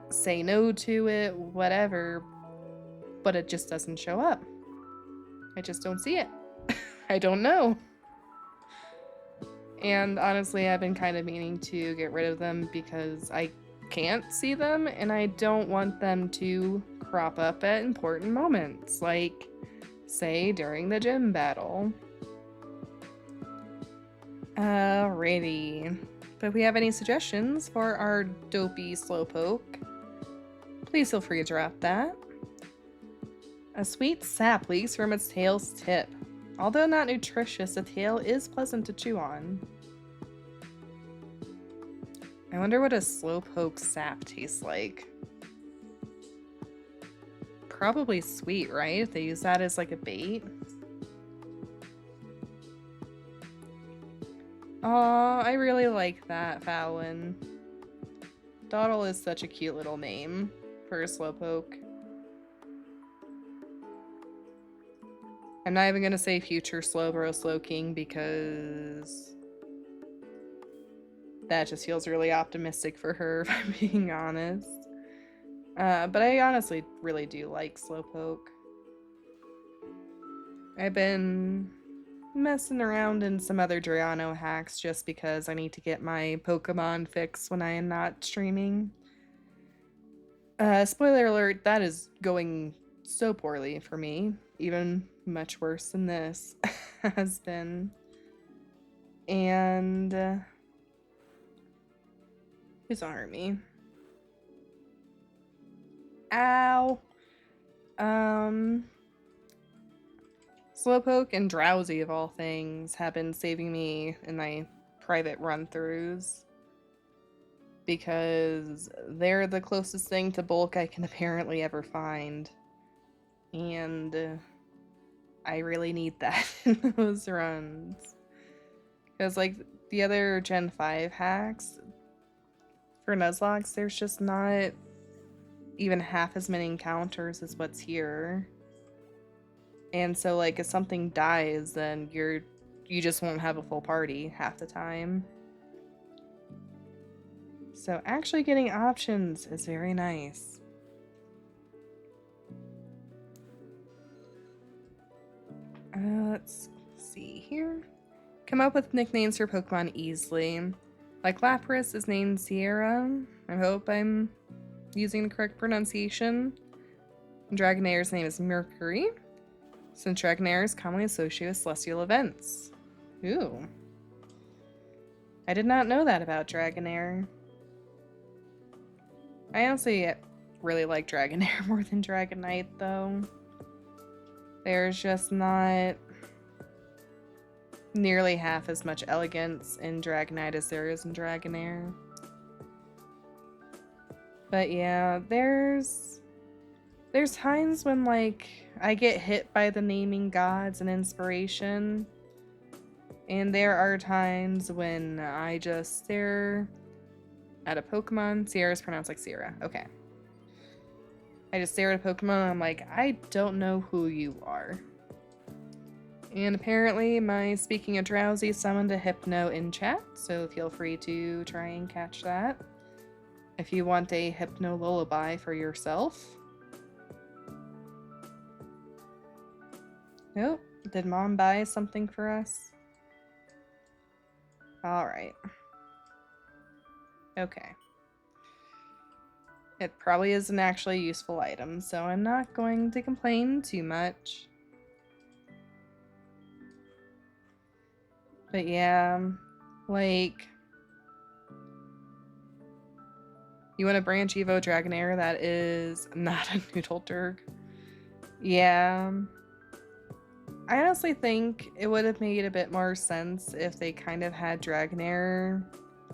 say no to it, whatever. But it just doesn't show up. I just don't see it. I don't know. And honestly, I've been kind of meaning to get rid of them because I can't see them, and I don't want them to crop up at important moments, like, say, during the gym battle. Alrighty. But if we have any suggestions for our dopey Slowpoke, please feel free to drop that. A sweet sap leaks from its tail's tip. Although not nutritious, the tail is pleasant to chew on. I wonder what a Slowpoke sap tastes like. Probably sweet, right? If they use that as like a bait. Aw, I really like that, Fallon. Dawdle is such a cute little name for a Slowpoke. I'm not even gonna say future Slowbro Slowking because that just feels really optimistic for her, if I'm being honest. But I honestly really do like Slowpoke. I've been messing around in some other Drayano hacks just because I need to get my Pokemon fix when I am not streaming. Spoiler alert, that is going so poorly for me. Even much worse than this has been. And who's on me? Ow. Slowpoke and Drowsy, of all things, have been saving me in my private run-throughs because they're the closest thing to bulk I can apparently ever find. And I really need that in those runs. Because, like, the other Gen 5 hacks for Nuzlocke, there's just not even half as many encounters as what's here. And so, like, if something dies, then you just won't have a full party half the time. So actually getting options is very nice. Let's see here. Come up with nicknames for Pokemon easily. Like Lapras is named Sierra. I hope I'm using the correct pronunciation. Dragonair's name is Mercury, since Dragonair is commonly associated with celestial events. Ooh. I did not know that about Dragonair. I honestly really like Dragonair more than Dragonite, though. There's just not nearly half as much elegance in Dragonite as there is in Dragonair. But yeah, there's There's times when, like, I get hit by the naming gods and inspiration. And there are times when I just stare at a Pokemon. Sierra is pronounced like Sierra. Okay. I just stare at a Pokemon and I'm like, I don't know who you are. And apparently my Speaking of Drowsy summoned a Hypno in chat, so feel free to try and catch that. If you want a Hypno lullaby for yourself. Oh, did Mom buy something for us? Alright. Okay. It probably isn't actually a useful item, so I'm not going to complain too much. But yeah, like... You want a branch Evo Dragonair that is not a Noodle Durg? Yeah. I honestly think it would have made a bit more sense if they kind of had Dragonair,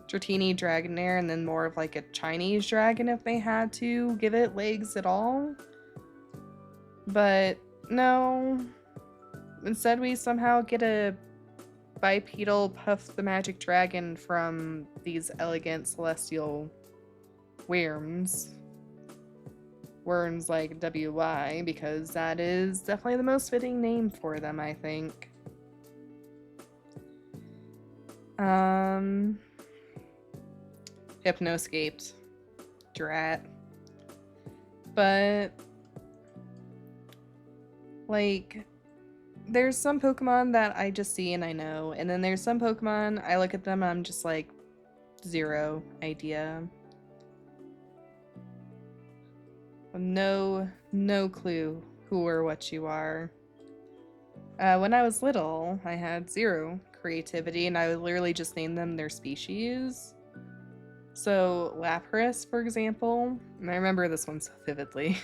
Dratini Dragonair, and then more of like a Chinese dragon if they had to give it legs at all. But no. Instead we somehow get a bipedal Puff the Magic Dragon from these elegant celestial worms. Worms like WY, because that is definitely the most fitting name for them, I think. Hypnoscaped. Drat. But like, there's some Pokemon that I just see and I know, and then there's some Pokemon I look at them and I'm just like, zero idea. No clue who or what you are. When I was little, I had zero creativity and I would literally just name them their species. So Lapras, for example, and I remember this one so vividly,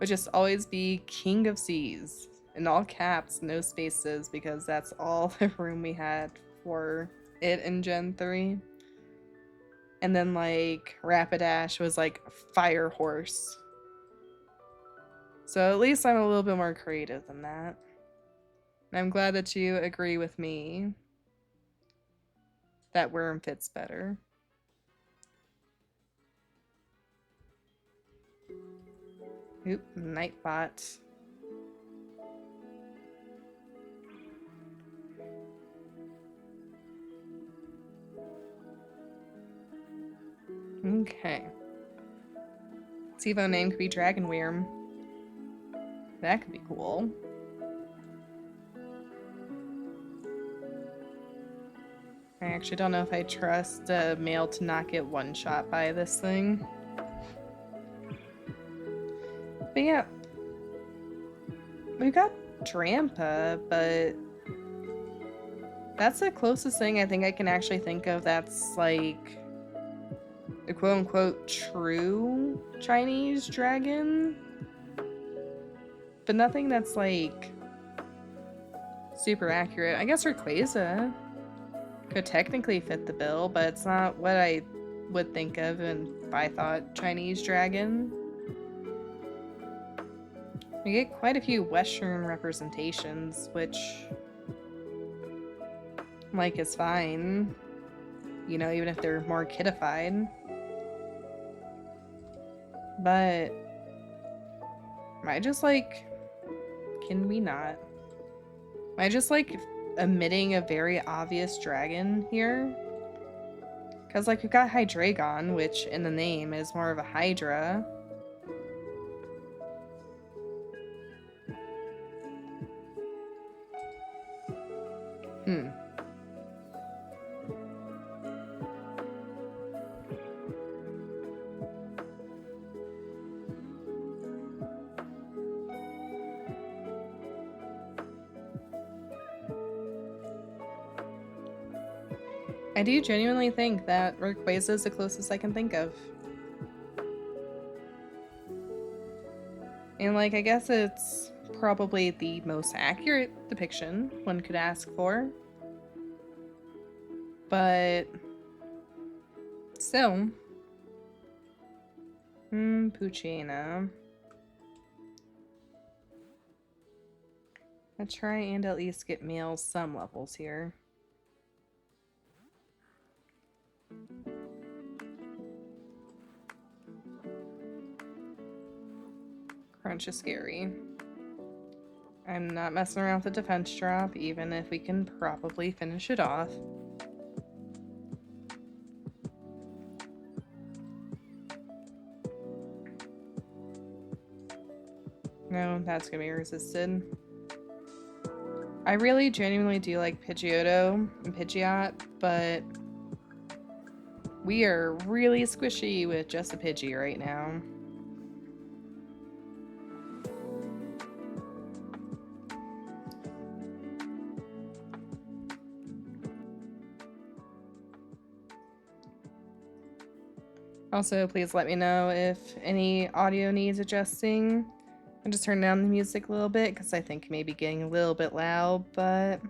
would just always be King of Seas. In all caps, no spaces, because that's all the room we had for it in Gen 3. And then, like, Rapidash was, like, Fire Horse. So at least I'm a little bit more creative than that. And I'm glad that you agree with me that Worm fits better. Oop, Nightbot. Okay. Evo name could be Dragon Worm. That could be cool. I actually don't know if I trust a male to not get one-shot by this thing. But yeah. We've got Drampa, but that's the closest thing I think I can actually think of that's like the quote-unquote true Chinese dragon. But nothing that's like super accurate. I guess Rayquaza could technically fit the bill, but it's not what I would think of if I thought Chinese dragon. We get quite a few Western representations, which, like, is fine. You know, even if they're more kidified. But am I just like, can we not? Am I just like omitting a very obvious dragon here? Because like we've got Hydreigon, which in the name is more of a Hydra. I do genuinely think that Rayquaza is the closest I can think of. And like, I guess it's probably the most accurate depiction one could ask for. But still. Poochyena. I'll try and at least get males some levels here. Crunch is scary. I'm not messing around with the defense drop, even if we can probably finish it off. No, that's gonna be resisted. I really genuinely do like Pidgeotto and Pidgeot, but we are really squishy with just a Pidgey right now. Also, please let me know if any audio needs adjusting. I'll just turn down the music a little bit because I think it may be getting a little bit loud, but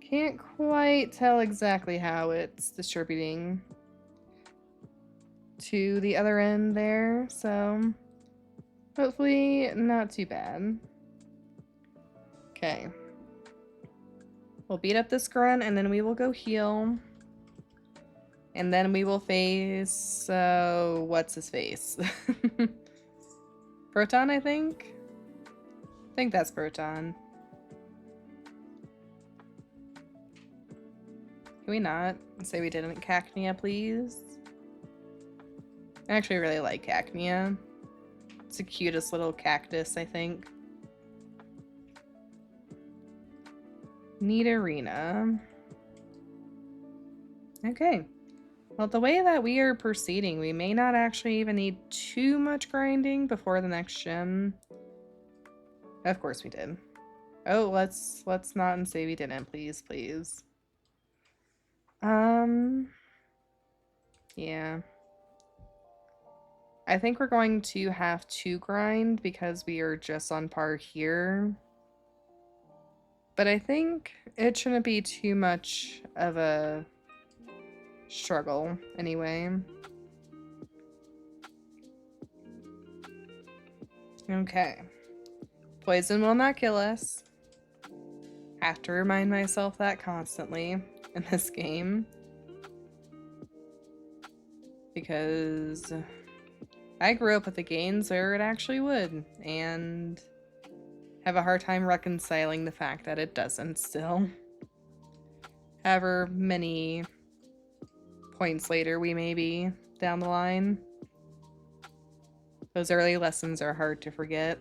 can't quite tell exactly how it's distributing to the other end there, so hopefully not too bad. Okay. We'll beat up this grunt and then we will go heal. And then we will face, what's his face? Proton, I think? I think that's Proton. Can we not say we didn't Cacnea, please? I actually really like Cacnea. It's the cutest little cactus, I think. Neat arena. Okay. Well, the way that we are proceeding, we may not actually even need too much grinding before the next gym. Of course we did. Oh, let's not and say we didn't, please, please. Yeah. I think we're going to have to grind because we are just on par here. But I think it shouldn't be too much of a struggle anyway. Okay. Poison will not kill us. Have to remind myself that constantly in this game. Because I grew up with the games where it actually would, and have a hard time reconciling the fact that it doesn't still. However many points later we may be down the line. Those early lessons are hard to forget.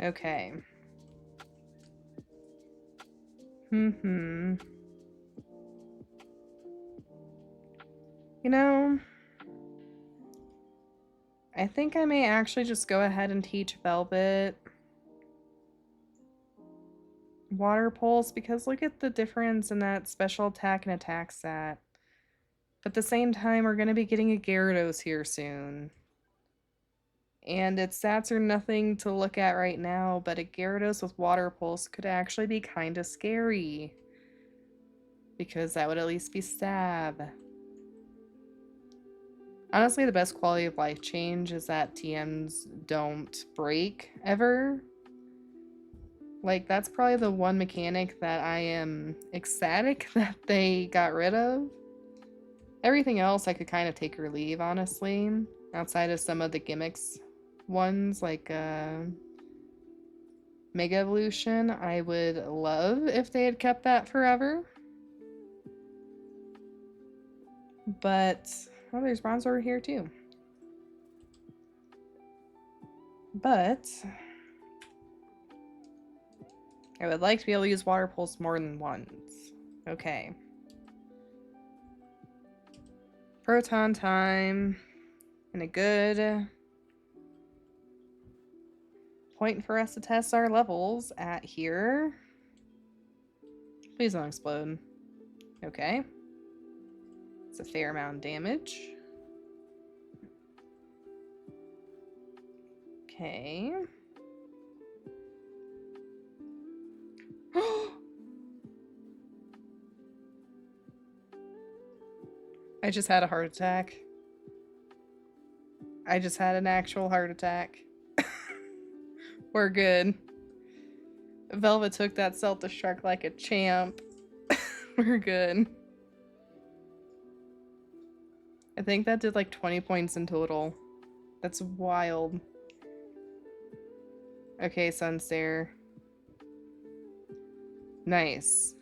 Okay. You know, I think I may actually just go ahead and teach Velvet Water Pulse, because look at the difference in that special attack and attack stat. But at the same time, we're going to be getting a Gyarados here soon. And its stats are nothing to look at right now, but a Gyarados with Water Pulse could actually be kind of scary. Because that would at least be stab. Honestly, the best quality of life change is that TMs don't break ever. Like, that's probably the one mechanic that I am ecstatic that they got rid of. Everything else I could kind of take or leave, honestly. Outside of some of the gimmicks ones, like Mega Evolution, I would love if they had kept that forever. But, oh, there's Bronzor here too. But I would like to be able to use Water Pulse more than once. Okay. Proton time. And a good point for us to test our levels at here. Please don't explode. Okay. It's a fair amount of damage. Okay. I just had a heart attack. I just had an actual heart attack. We're good. Velvet took that self-destruct like a champ. We're good. I think that did like 20 points in total. That's wild. Okay, Sunstare. Nice.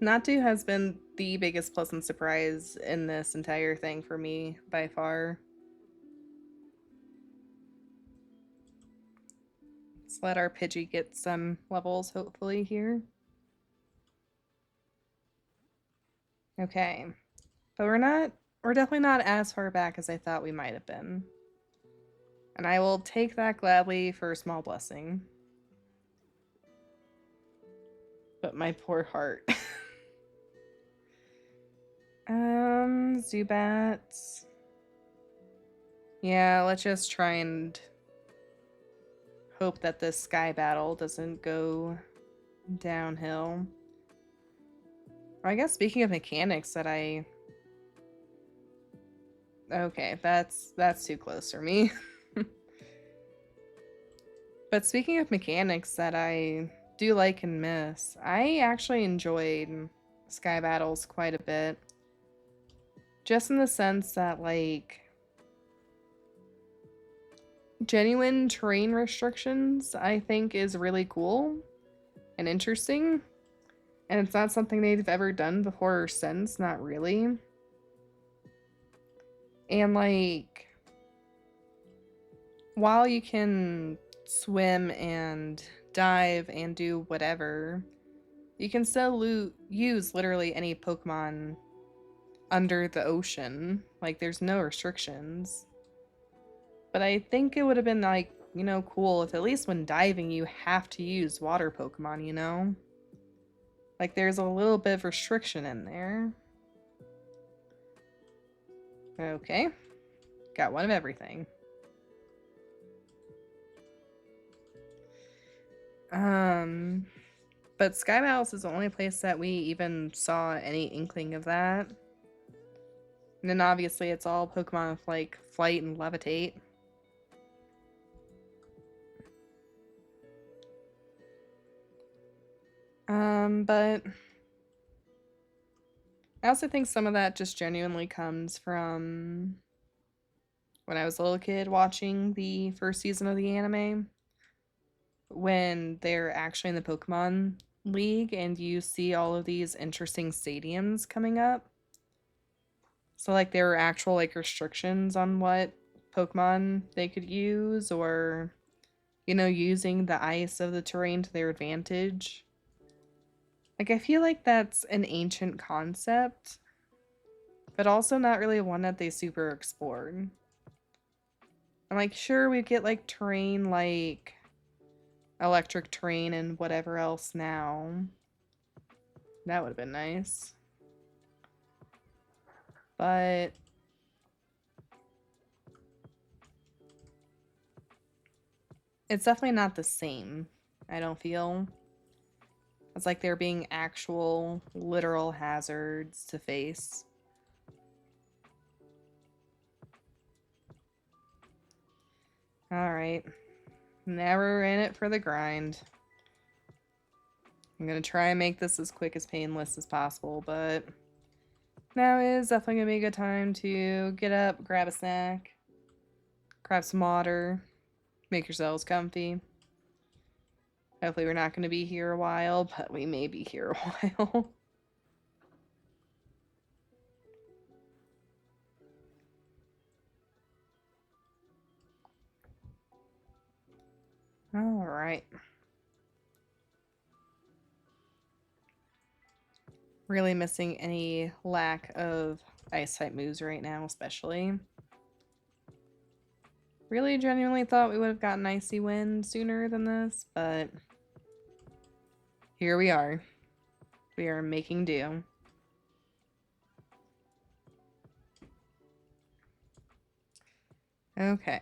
Natu has been the biggest pleasant surprise in this entire thing for me, by far. Let's let our Pidgey get some levels, hopefully, here. Okay. But we're definitely not as far back as I thought we might have been. And I will take that gladly for a small blessing. But my poor heart. Zubats. Yeah, let's just try and hope that this sky battle doesn't go downhill. Or I guess speaking of mechanics that I... Okay, that's too close for me. But speaking of mechanics that I do like and miss, I actually enjoyed sky battles quite a bit. Just in the sense that, like, genuine terrain restrictions, I think, is really cool and interesting. And it's not something they've ever done before or since, not really. And, like, while you can swim and dive and do whatever, you can still use literally any Pokemon under the ocean. Like, there's no restrictions. But I think it would have been, like, you know, cool if at least when diving you have to use water Pokemon, you know? Like, there's a little bit of restriction in there. Okay. Got one of everything. But Sky Battles is the only place that we even saw any inkling of that. And then obviously it's all Pokemon with, like, Flight and Levitate. But I also think some of that just genuinely comes from when I was a little kid watching the first season of the anime, when they're actually in the Pokemon League and you see all of these interesting stadiums coming up. So, like, there were actual, like, restrictions on what Pokemon they could use, or, you know, using the ice of the terrain to their advantage. Like, I feel like that's an ancient concept, but also not really one that they super explored. I'm like, sure, we get, like, terrain, like electric terrain and whatever else now. That would have been nice. But it's definitely not the same, I don't feel. It's like there being actual, literal hazards to face. Alright. Never in it for the grind. I'm gonna try and make this as quick as painless as possible, but now is definitely gonna be a good time to get up, grab a snack, grab some water, make yourselves comfy. Hopefully we're not gonna be here a while, but we may be here a while. Alright. Really missing any lack of ice-type moves right now, especially. Really genuinely thought we would have gotten Icy Wind sooner than this, but here we are. We are making do. Okay.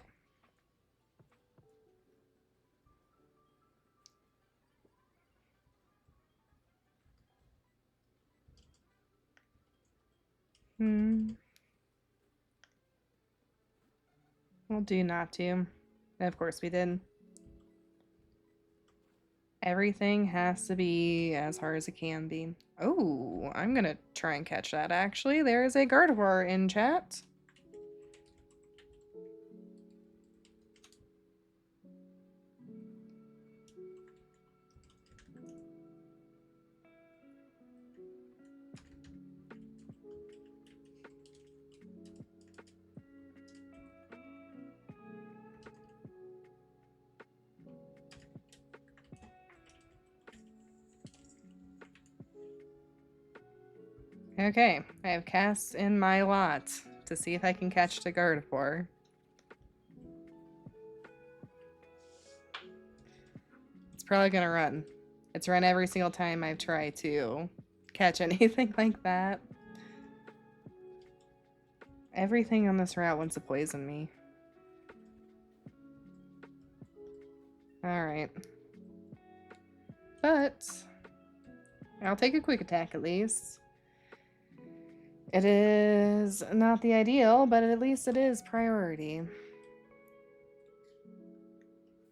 We'll do not to. And of course we did. Everything has to be as hard as it can be. Oh, I'm gonna try and catch that actually. There is a Gardevoir in chat. Okay, I have cast in my lot to see if I can catch the Gardevoir. It's probably gonna run. It's run every single time I've tried to catch anything like that. Everything on this route wants to poison me. Alright. But I'll take a quick attack at least. It is not the ideal, but at least it is priority.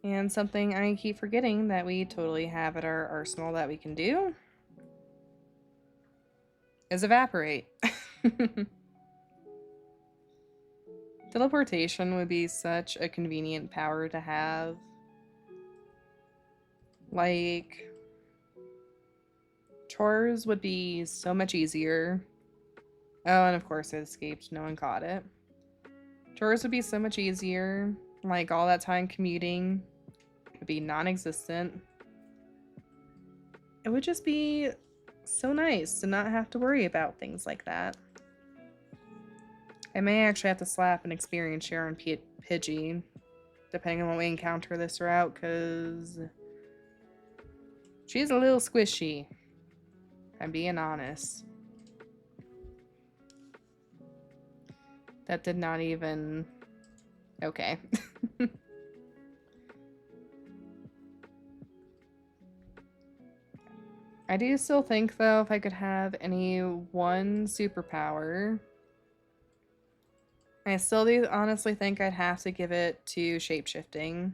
And something I keep forgetting that we totally have at our arsenal that we can do is evaporate. Teleportation would be such a convenient power to have. Like, chores would be so much easier. Oh, and of course it escaped. No one caught it. Chores would be so much easier. Like, all that time commuting would be non-existent. It would just be so nice to not have to worry about things like that. I may actually have to slap an experience share on Pidgey, depending on what we encounter this route, because she's a little squishy. I'm being honest. That did not even... Okay. I do still think, though, if I could have any one superpower, I still do honestly think I'd have to give it to shapeshifting.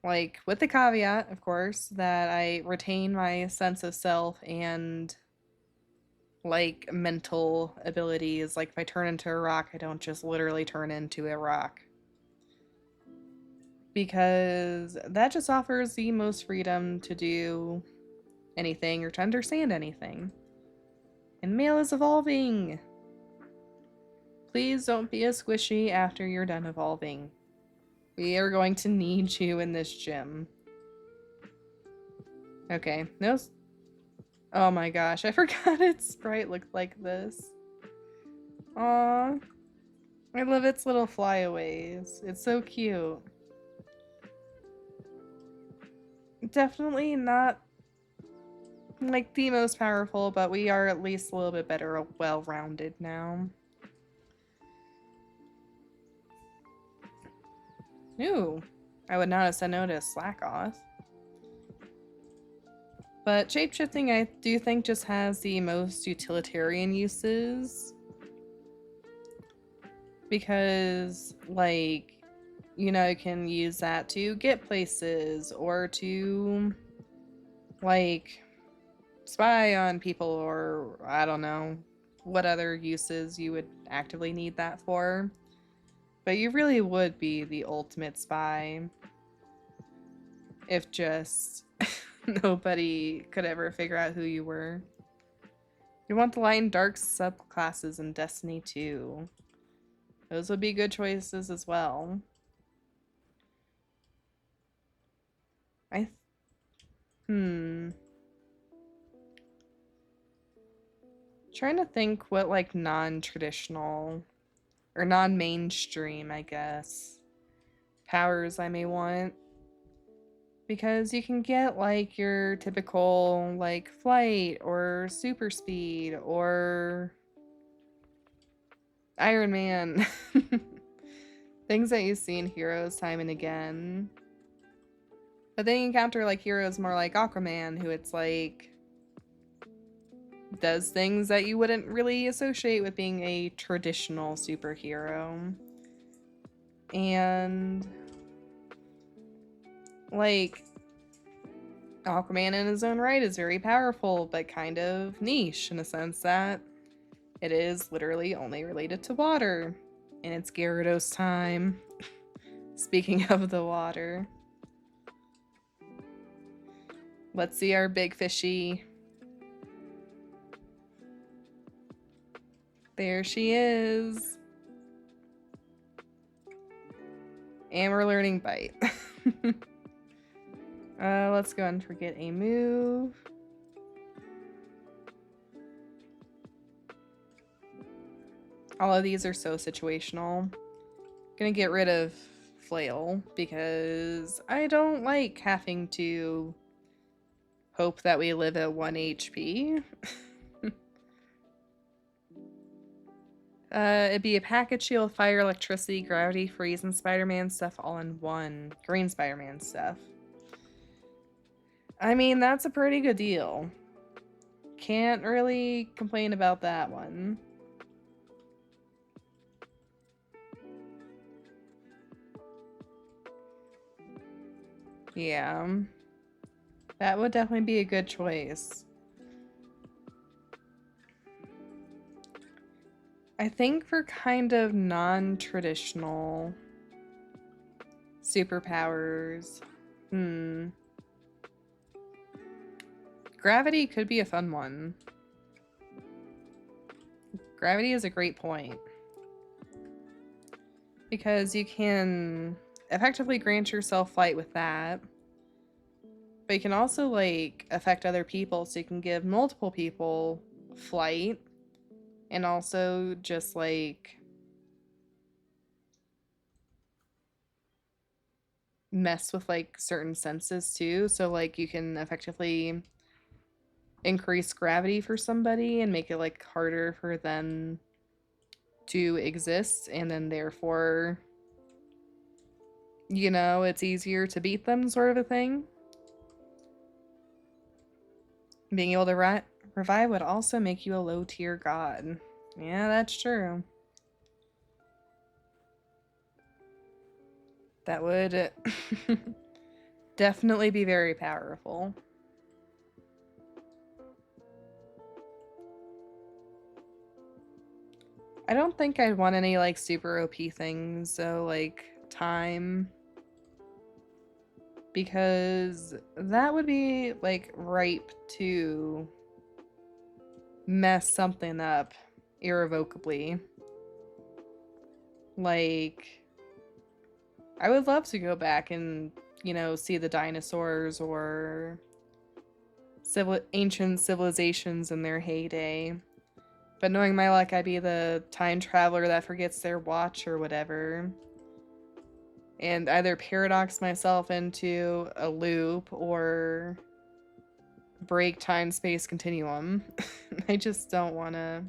Like, with the caveat, of course, that I retain my sense of self and, like, mental abilities. Like, if I turn into a rock, I don't just literally turn into a rock. Because that just offers the most freedom to do anything or to understand anything. And Mail is evolving! Please don't be a squishy after you're done evolving. We are going to need you in this gym. Okay, no. Oh my gosh, I forgot its sprite looked like this. Aww. I love its little flyaways. It's so cute. Definitely not like the most powerful, but we are at least a little bit better well-rounded now. Ooh, I would not have said no to Slack Off. But shapeshifting, I do think, just has the most utilitarian uses. Because, like, you know, you can use that to get places or to, like, spy on people or, I don't know, what other uses you would actively need that for. But you really would be the ultimate spy if just nobody could ever figure out who you were. You want the light and dark subclasses in Destiny 2. Those would be good choices as well. Trying to think what, like, non-traditional or non-mainstream, I guess, powers I may want. Because you can get, like, your typical, like, flight or super speed or Iron Man. Things that you see in heroes time and again. But then you encounter, like, heroes more like Aquaman, who it's like does things that you wouldn't really associate with being a traditional superhero. And like, Aquaman in his own right is very powerful, but kind of niche in a sense that it is literally only related to water. And it's Gyarados time. Speaking of the water. Let's see our big fishy. There she is. And we're learning Bite. Let's go and forget a move. All of these are so situational. Gonna get rid of Flail because I don't like having to hope that we live at 1 HP. It'd be a package shield, fire, electricity, gravity, freeze, and Spider-Man stuff all in one. Green Spider-Man stuff. I mean, that's a pretty good deal. Can't really complain about that one. Yeah. That would definitely be a good choice. I think for kind of non-traditional superpowers, gravity could be a fun one. Gravity is a great point. Because you can effectively grant yourself flight with that. But you can also, like, affect other people, so you can give multiple people flight. And also just, like, mess with, like, certain senses, too. So, like, you can effectively increase gravity for somebody and make it, like, harder for them to exist. And then, therefore, you know, it's easier to beat them, sort of a thing. Being able to revive would also make you a low-tier god. Yeah, that's true. That would definitely be very powerful. I don't think I'd want any, like, super OP things, so, like, time. Because that would be, like, ripe to mess something up irrevocably. Like, I would love to go back and, you know, see the dinosaurs or ancient civilizations in their heyday. But knowing my luck, I'd be the time traveler that forgets their watch or whatever. And either paradox myself into a loop or break time-space continuum. I just don't want to.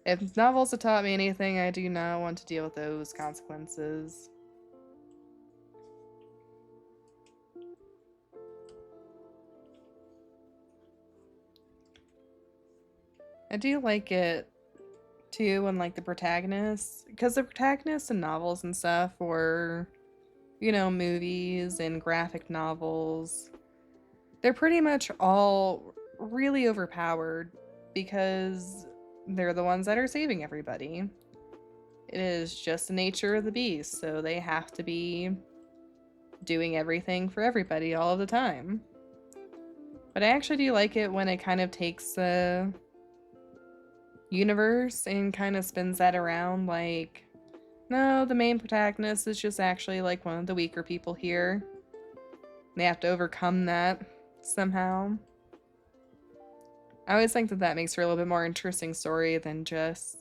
If novels have taught me anything, I do not want to deal with those consequences. I do like it too when, like, the protagonists, because the protagonists in novels and stuff, or, you know, movies and graphic novels, they're pretty much all really overpowered because they're the ones that are saving everybody. It is just the nature of the beast, so they have to be doing everything for everybody all of the time. But I actually do like it when it kind of takes the universe and kind of spins that around, like, no, the main protagonist is just actually, like, one of the weaker people here. They have to overcome that somehow. I always think that that makes for a little bit more interesting story than just,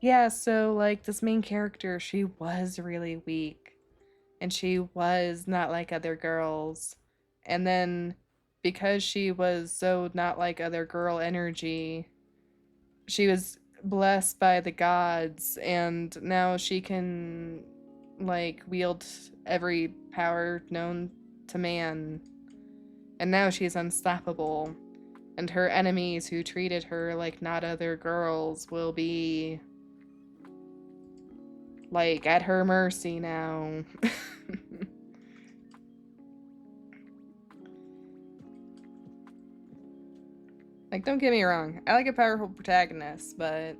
yeah, so, like, this main character, she was really weak. And she was not like other girls. And then, because she was so not like other girl energy, she was blessed by the gods, and now she can, like, wield every power known to man. And now she's unstoppable. And her enemies who treated her like not other girls will be like, at her mercy now. Like, don't get me wrong, I like a powerful protagonist, but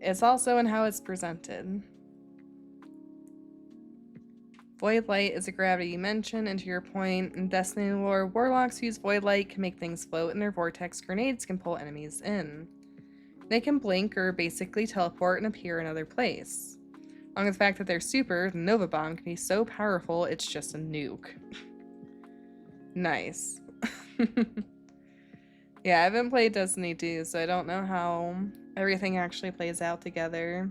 it's also in how it's presented. Void Light is a gravity you mentioned, and to your point, in Destiny lore, warlocks who use Void Light can make things float, and their vortex grenades can pull enemies in. They can blink or basically teleport and appear in another place. Along with the fact that their super, the Nova Bomb, can be so powerful it's just a nuke. Nice. Yeah, I haven't played Destiny 2, so I don't know how everything actually plays out together.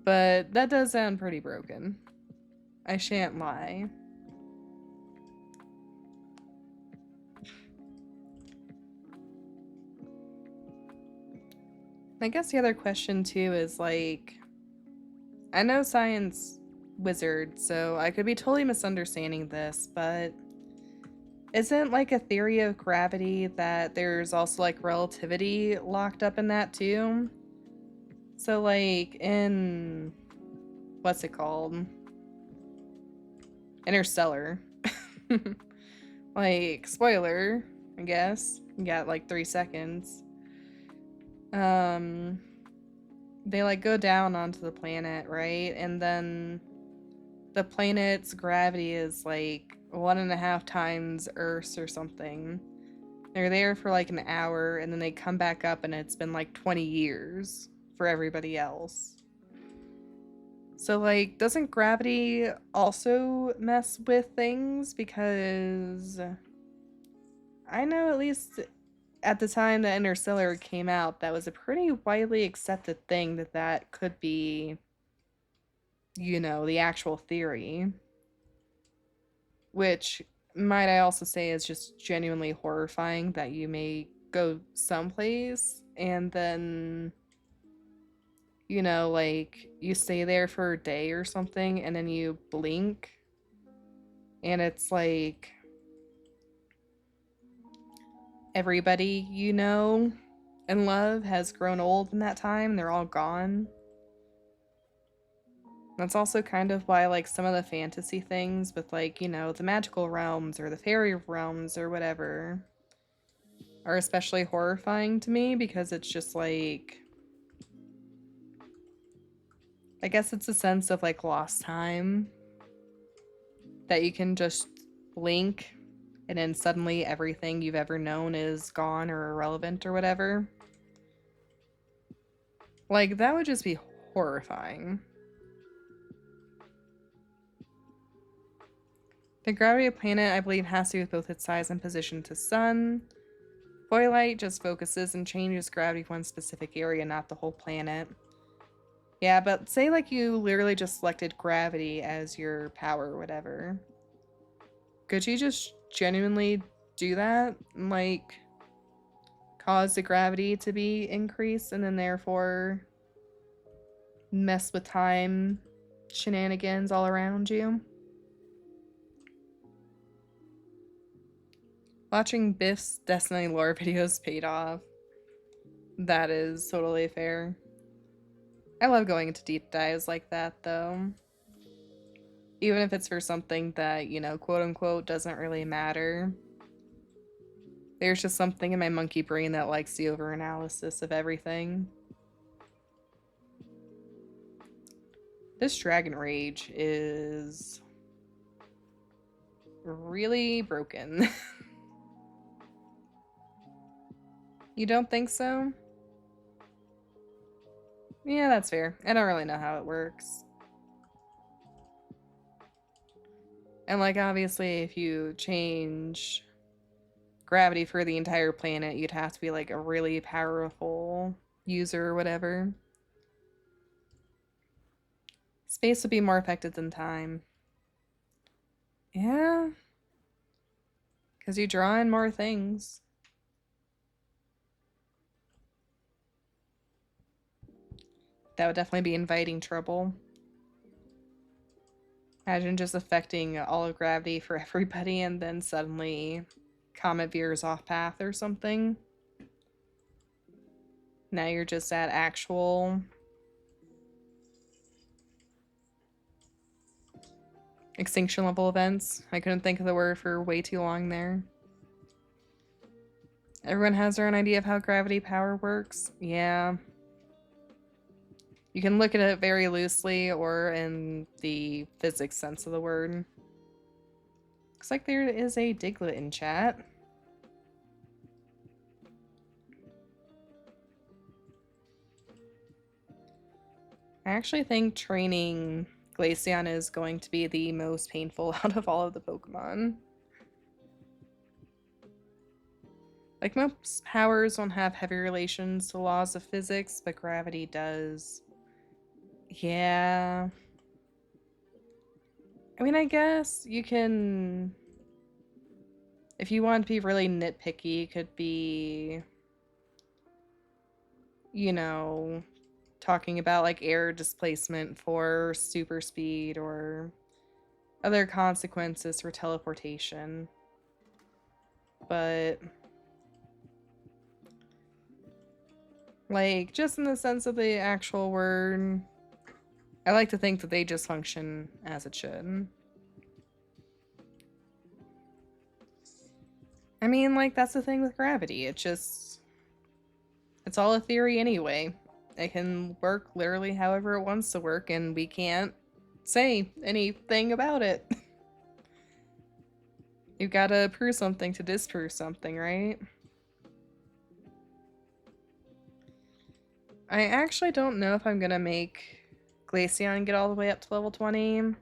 But that does sound pretty broken. I shan't lie. I guess the other question too is like, I know science wizard, so I could be totally misunderstanding this, but isn't like a theory of gravity that there's also like relativity locked up in that too? So like in, what's it called? Interstellar. Like, spoiler, I guess. You got like 3 seconds. They like go down onto the planet, right? And then the planet's gravity is like 1.5 times Earth's or something. They're there for like an hour and then they come back up and it's been like 20 years for everybody else. So like, doesn't gravity also mess with things? Because I know at least at the time that Interstellar came out, that was a pretty widely accepted thing that could be, you know, the actual theory. Which, might I also say, is just genuinely horrifying that you may go someplace and then, you know, like, you stay there for a day or something and then you blink and it's like everybody you know and love has grown old in that time. They're all gone. That's also kind of why, like, some of the fantasy things with, like, you know, the magical realms or the fairy realms or whatever are especially horrifying to me, because it's just like, I guess it's a sense of like lost time that you can just blink and then suddenly everything you've ever known is gone or irrelevant or whatever. Like, that would just be horrifying. The gravity of planet, I believe, has to do with both its size and position to sun. Void Light just focuses and changes gravity for one specific area, not the whole planet. Yeah, but say like you literally just selected gravity as your power or whatever. Could you just genuinely do that? Like, cause the gravity to be increased and then therefore mess with time shenanigans all around you? Watching Biff's Destiny lore videos paid off. That is totally fair. I love going into deep dives like that, though. Even if it's for something that, you know, quote unquote, doesn't really matter. There's just something in my monkey brain that likes the over-analysis of everything. This Dragon Rage is really broken. You don't think so? Yeah, that's fair. I don't really know how it works. And like, obviously, if you change gravity for the entire planet, you'd have to be like a really powerful user or whatever. Space would be more affected than time. Yeah. Because you draw in more things. That would definitely be inviting trouble. Imagine just affecting all of gravity for everybody and then suddenly comet veers off path or something. Now you're just at actual Extinction level events. I couldn't think of the word for way too long there. Everyone has their own idea of how gravity power works. Yeah. You can look at it very loosely or in the physics sense of the word. Looks like there is a Diglett in chat. I actually think training Glaceon is going to be the most painful out of all of the Pokemon. Like, most powers don't have heavy relations to laws of physics, but gravity does. Yeah. I mean, I guess you can... If you want to be really nitpicky, it could be... You know, talking about, like, air displacement for super speed or other consequences for teleportation. But... like, just in the sense of the actual word, I like to think that they just function as it should. I mean, like, that's the thing with gravity. It's all a theory anyway. It can work literally however it wants to work, and we can't say anything about it. You've got to prove something to disprove something, right? I actually don't know if I'm gonna make Glaceon get all the way up to level 20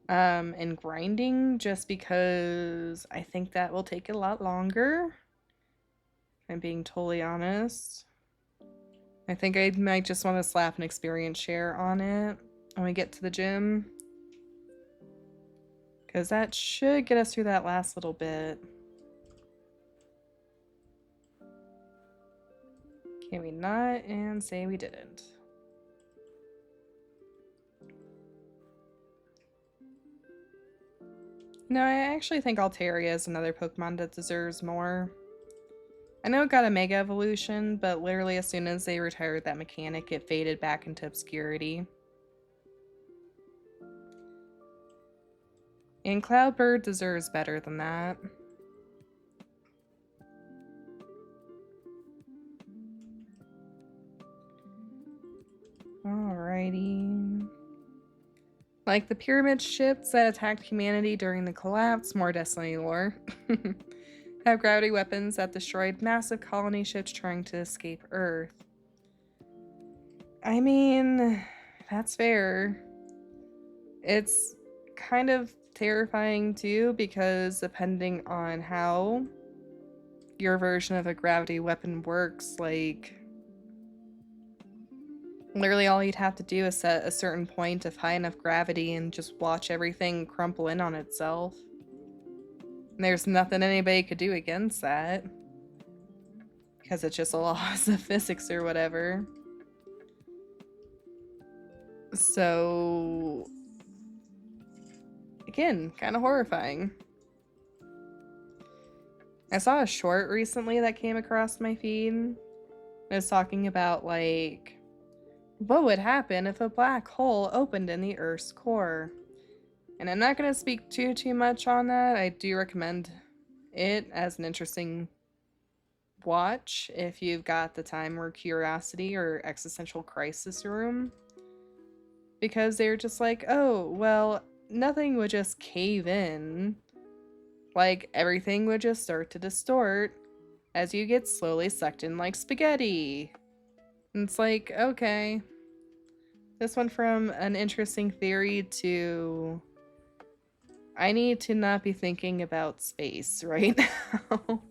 in grinding, just because I think that will take a lot longer. If I'm being totally honest. I think I might just want to slap an experience share on it when we get to the gym. Because that should get us through that last little bit. Can we not and say we didn't? No, I actually think Altaria is another Pokemon that deserves more. I know it got a Mega Evolution, but literally as soon as they retired that mechanic, it faded back into obscurity. And Cloudbird deserves better than that. Alrighty. Like the pyramid ships that attacked humanity during the collapse, more Destiny lore. Have gravity weapons that destroyed massive colony ships trying to escape Earth. I mean, that's fair. It's kind of terrifying too, because depending on how your version of a gravity weapon works, like... literally all you'd have to do is set a certain point of high enough gravity and just watch everything crumple in on itself. And there's nothing anybody could do against that. Because it's just a laws of physics or whatever. So... again, kind of horrifying. I saw a short recently that came across my feed. It was talking about, like... what would happen if a black hole opened in the Earth's core? And I'm not going to speak too much on that. I do recommend it as an interesting watch if you've got the time or curiosity or existential crisis room. Because they're just like, oh, well, nothing would just cave in. Like, everything would just start to distort as you get slowly sucked in like spaghetti. And it's like, okay. This went from an interesting theory to... I need to not be thinking about space right now.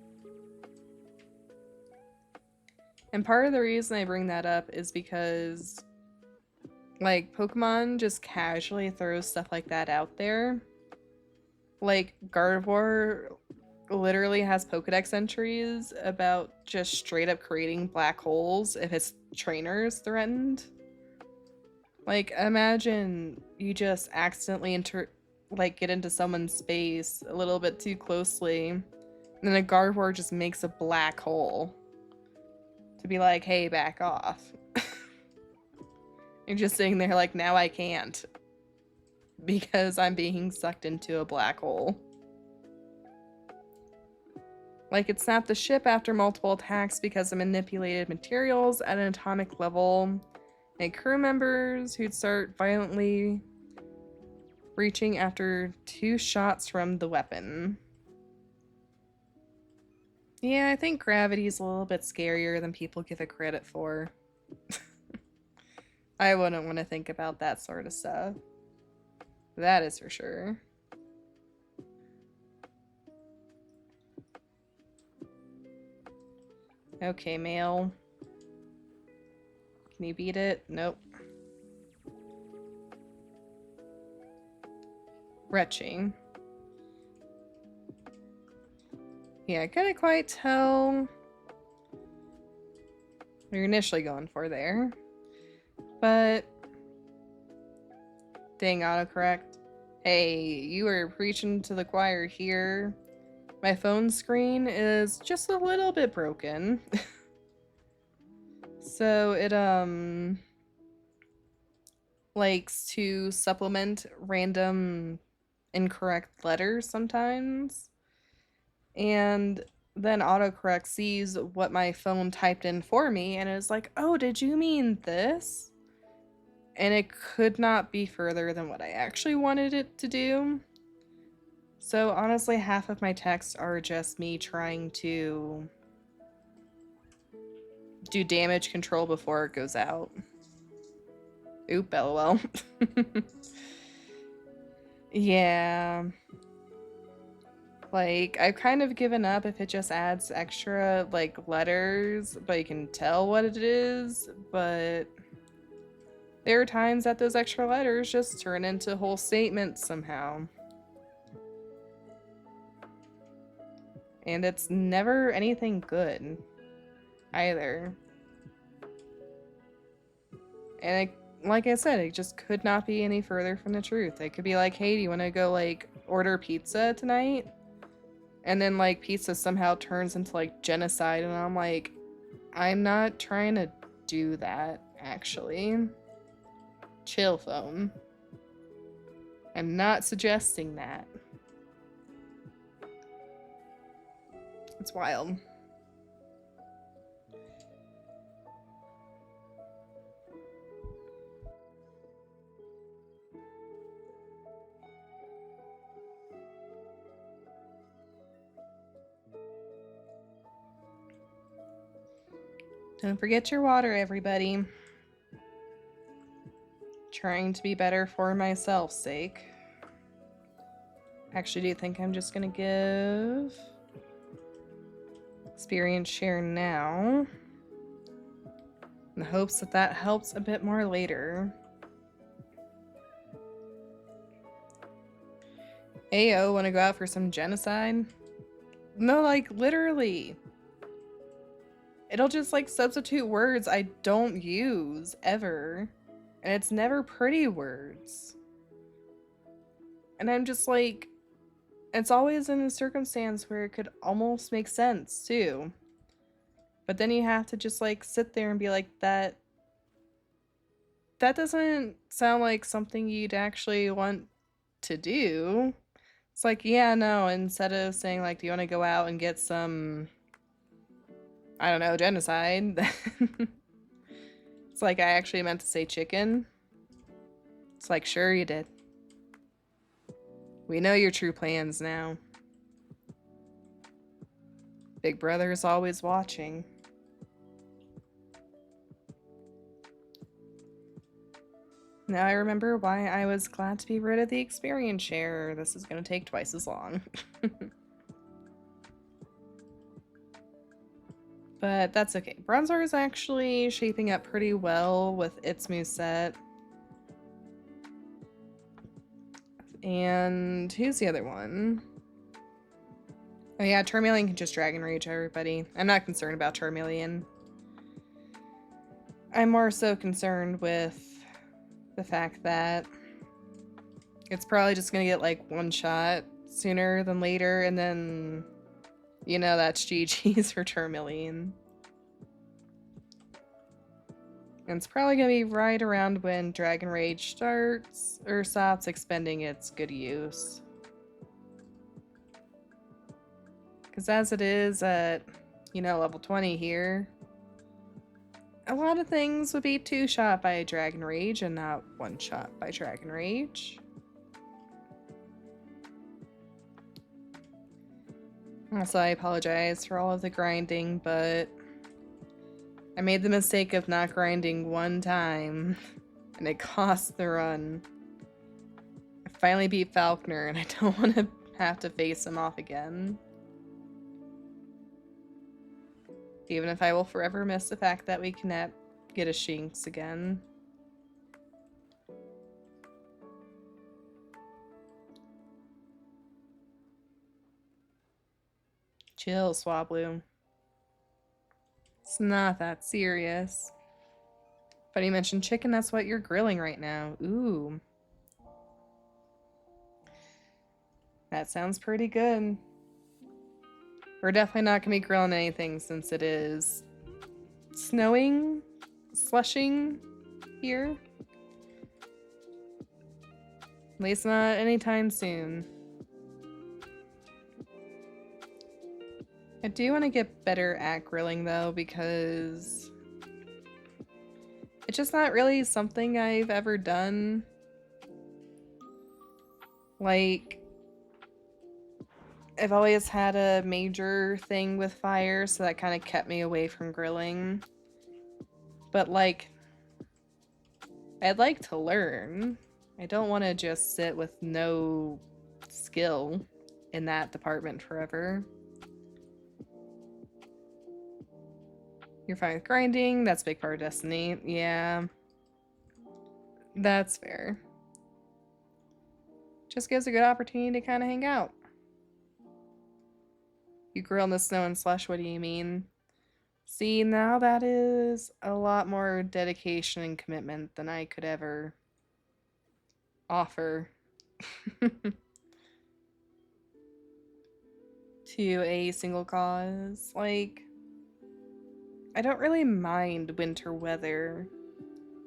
And part of the reason I bring that up is because, like, Pokemon just casually throws stuff like that out there. Like, Gardevoir literally has Pokedex entries about just straight up creating black holes if its trainer is threatened. Like, imagine you just accidentally get into someone's space a little bit too closely, and then a Gardevoir just makes a black hole to be like, hey, back off. You're just sitting there like, now I can't. because I'm being sucked into a black hole. Like, it snapped the ship after multiple attacks because of manipulated materials at an atomic level, and crew members who'd start violently reaching after 2 shots from the weapon. Yeah, I think gravity's a little bit scarier than people give it credit for. I wouldn't want to think about that sort of stuff. That is for sure. Okay, male. Can you beat it? Nope. Retching. Yeah, I couldn't quite tell what you're initially going for there. But dang, autocorrect. Hey, you were preaching to the choir here. My phone screen is just a little bit broken. So it likes to supplement random incorrect letters sometimes. And then autocorrect sees what my phone typed in for me and is like, "Oh, did you mean this?" And it could not be further than what I actually wanted it to do. So honestly, half of my texts are just me trying to do damage control before it goes out. Oop, lol. Yeah. Like, I've kind of given up if it just adds extra, like, letters, but you can tell what it is, but there are times that those extra letters just turn into whole statements somehow. And it's never anything good, either. And like I said, it just could not be any further from the truth. It could be like, "Hey, do you want to go, like, order pizza tonight?" And then, like, pizza somehow turns into, like, genocide, and I'm like, I'm not trying to do that, actually. Chill, phone. I'm not suggesting that. It's wild. Don't forget your water, everybody. Trying to be better for myself's sake. Actually, do you think I'm just gonna give experience share now in the hopes that that helps a bit more later? Ayo, wanna go out for some genocide? No, like, literally. It'll just, like, substitute words I don't use, ever. And it's never pretty words. And I'm just like, it's always in a circumstance where it could almost make sense, too. But then you have to just, like, sit there and be like, that doesn't sound like something you'd actually want to do. It's like, yeah, no, instead of saying, like, do you want to go out and get some, I don't know, genocide? It's like, I actually meant to say chicken. It's like, sure you did. We know your true plans now. Big Brother is always watching. Now I remember why I was glad to be rid of the experience share. This is going to take twice as long. But that's okay. Bronzor is actually shaping up pretty well with its moveset. And who's the other one? Oh yeah, Charmeleon can just Dragon Rage everybody. I'm not concerned about Charmeleon. I'm more so concerned with the fact that it's probably just gonna get like one shot sooner than later, and then, you know, that's GG's for Charmeleon. And it's probably going to be right around when Dragon Rage starts or stops expending its good use. Because as it is at, you know, level 20 here, a lot of things would be two-shot by Dragon Rage and not one-shot by Dragon Rage. Also, I apologize for all of the grinding, but I made the mistake of not grinding one time, and it cost the run. I finally beat Falconer, and I don't want to have to face him off again. Even if I will forever miss the fact that we cannot get a Shinx again. Chill, Swablu. It's not that serious. But you mentioned chicken, that's what you're grilling right now. Ooh. That sounds pretty good. We're definitely not going to be grilling anything since it is snowing, slushing here. At least not anytime soon. I do want to get better at grilling though, because it's just not really something I've ever done. Like, I've always had a major thing with fire, so that kind of kept me away from grilling. But like, I'd like to learn. I don't want to just sit with no skill in that department forever. You're fine with grinding, that's a big part of Destiny. Yeah. That's fair. Just gives a good opportunity to kind of hang out. You grill in the snow and slush, what do you mean? See, now that is a lot more dedication and commitment than I could ever offer to a single cause. Like, I don't really mind winter weather,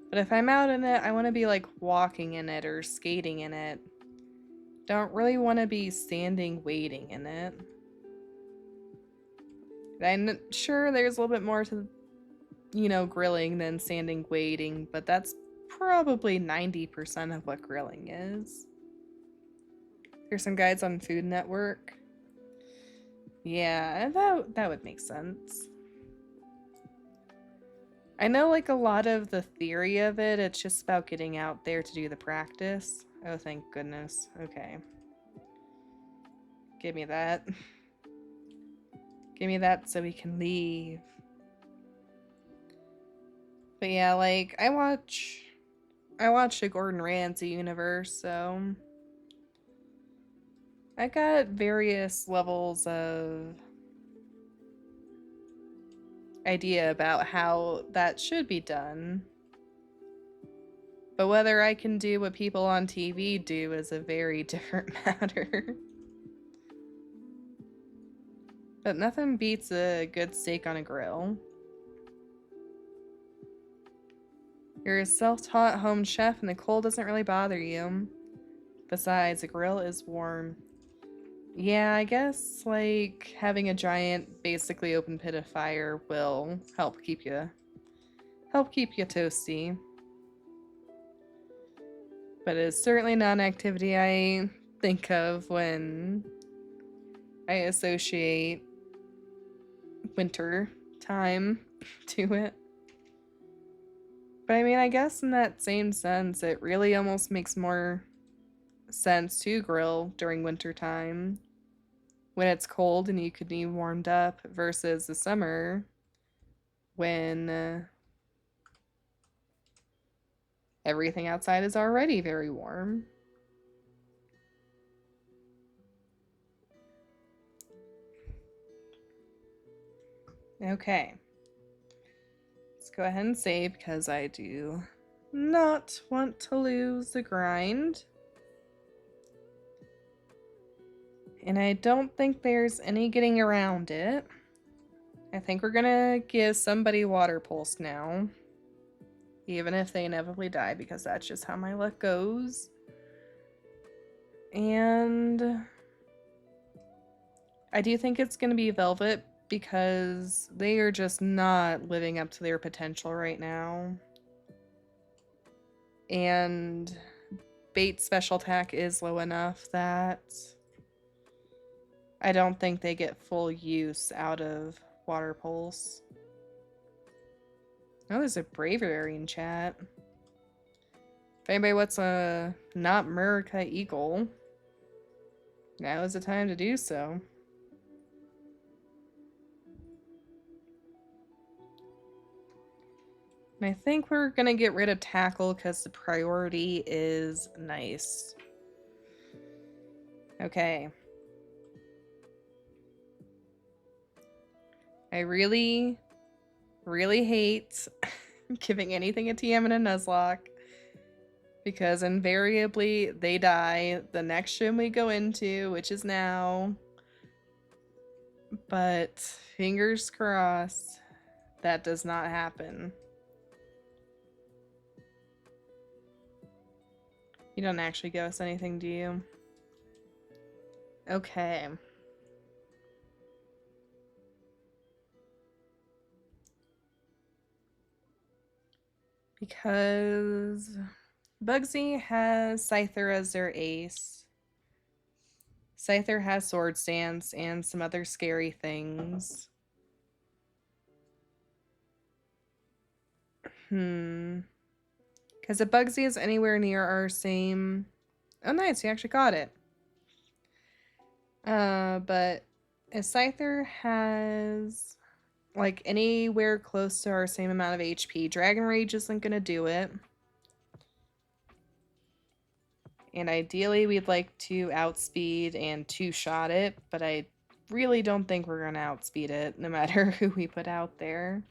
but if I'm out in it, I want to be like walking in it or skating in it. Don't really want to be standing waiting in it. I'm sure there's a little bit more to, you know, grilling than standing waiting, but that's probably 90% of what grilling is. There's some guides on Food Network. Yeah, that would make sense. I know, like, a lot of the theory of it, it's just about getting out there to do the practice. Oh, thank goodness. Okay. Give me that. Give me that so we can leave. But yeah, like, I watch the Gordon Ramsay universe, so I got various levels of idea about how that should be done. But whether I can do what people on TV do is a very different matter. But nothing beats a good steak on a grill. You're a self-taught home chef and the cold doesn't really bother you. Besides, a grill is warm. Yeah, I guess, like, having a giant, basically open pit of fire will help keep you toasty. But it's certainly not an activity I think of when I associate winter time to it. But I mean, I guess in that same sense, it really almost makes more sense to grill during winter time when it's cold and you could be warmed up versus the summer when everything outside is already very warm. Okay. Let's go ahead and save because I do not want to lose the grind. And I don't think there's any getting around it. I think we're gonna give somebody Water Pulse now. even if they inevitably die, because that's just how my luck goes. And I do think it's going to be Velvet, because they are just not living up to their potential right now. And Bait's special attack is low enough that I don't think they get full use out of Water Pulse. Oh, there's a Braviary in chat. If anybody wants a not Murica Eagle, now is the time to do so. And I think we're gonna get rid of Tackle because the priority is nice. Okay. I really hate giving anything a TM in a Nuzlocke, because invariably they die the next gym we go into, which is now. But fingers crossed that does not happen. You don't actually give us anything, do you? Okay. Because Bugsy has Scyther as their ace. Scyther has Sword Stance and some other scary things. Because if Bugsy is anywhere near our same... Oh, nice, you actually got it. But if Scyther has, like, anywhere close to our same amount of HP, Dragon Rage isn't going to do it. And ideally, we'd like to outspeed and two-shot it, but I really don't think we're going to outspeed it, no matter who we put out there.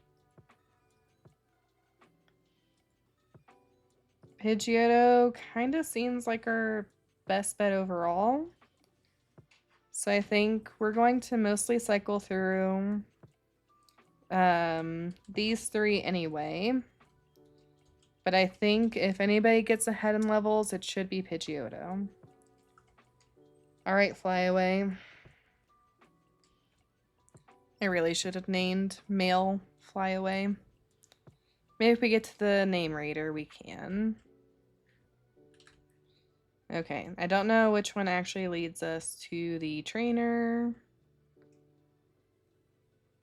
Pidgeotto kind of seems like our best bet overall. So I think we're going to mostly cycle through these three anyway. But I think if anybody gets ahead in levels, it should be Pidgeotto. Alright, Flyaway. I really should have named male Flyaway. Maybe if we get to the name reader, we can. Okay, I don't know which one actually leads us to the trainer.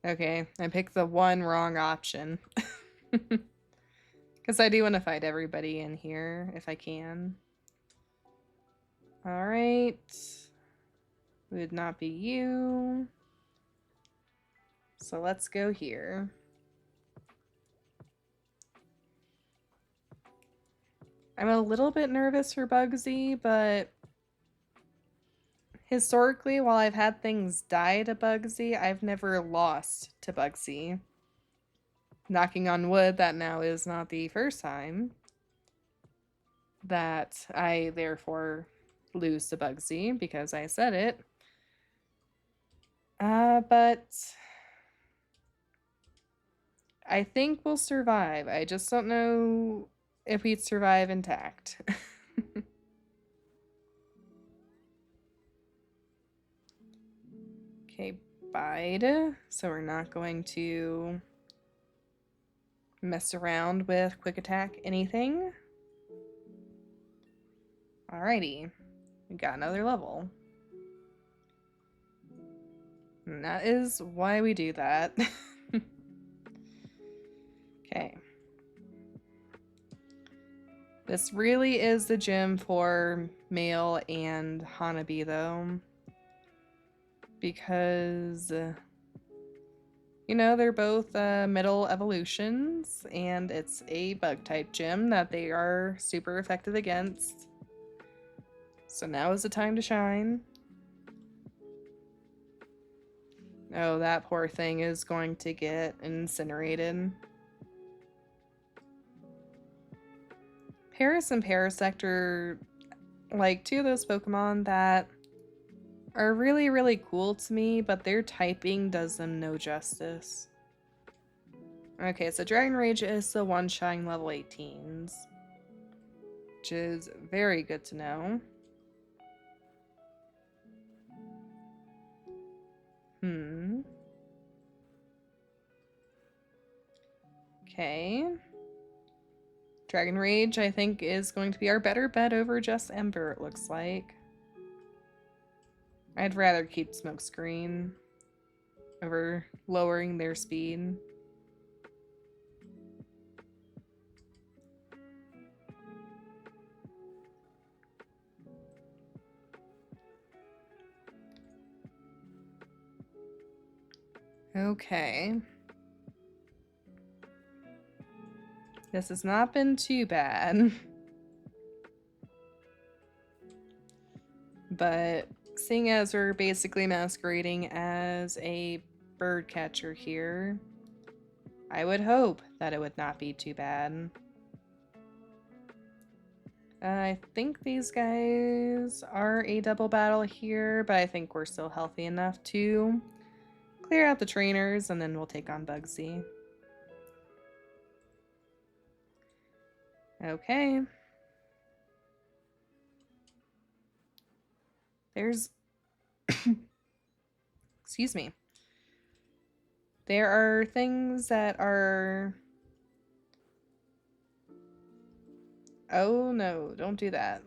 Okay, I picked the one wrong option. Because I do want to fight everybody in here, if I can. Alright. Would not be you. So let's go here. I'm a little bit nervous for Bugsy, but historically, while I've had things die to Bugsy, I've never lost to Bugsy. Knocking on wood, that now is not the first time that I therefore lose to Bugsy, because I said it. But I think we'll survive. I just don't know if we'd survive intact. Okay, bide. So we're not going to mess around with quick attack anything. Alrighty, we got another level. And that is why we do that. Okay. This really is the gym for male and Hanabi, though. Because, you know, they're both middle evolutions, and it's a bug-type gym that they are super effective against. So now is the time to shine. Oh, that poor thing is going to get incinerated. Paris and Parasect are like two of those Pokemon that are really, really cool to me, but their typing does them no justice. Okay, so Dragon Rage is the one-shine level 18s. Which is very good to know. Okay. Dragon Rage, I think, is going to be our better bet over just Ember, it looks like. I'd rather keep Smokescreen over lowering their speed. Okay. This has not been too bad. But seeing as we're basically masquerading as a bird catcher here, I would hope that it would not be too bad. I think these guys are a double battle here, but I think we're still healthy enough to clear out the trainers, and then we'll take on Bugsy. Okay. There's... Excuse me. There are things that are... Oh no, don't do that.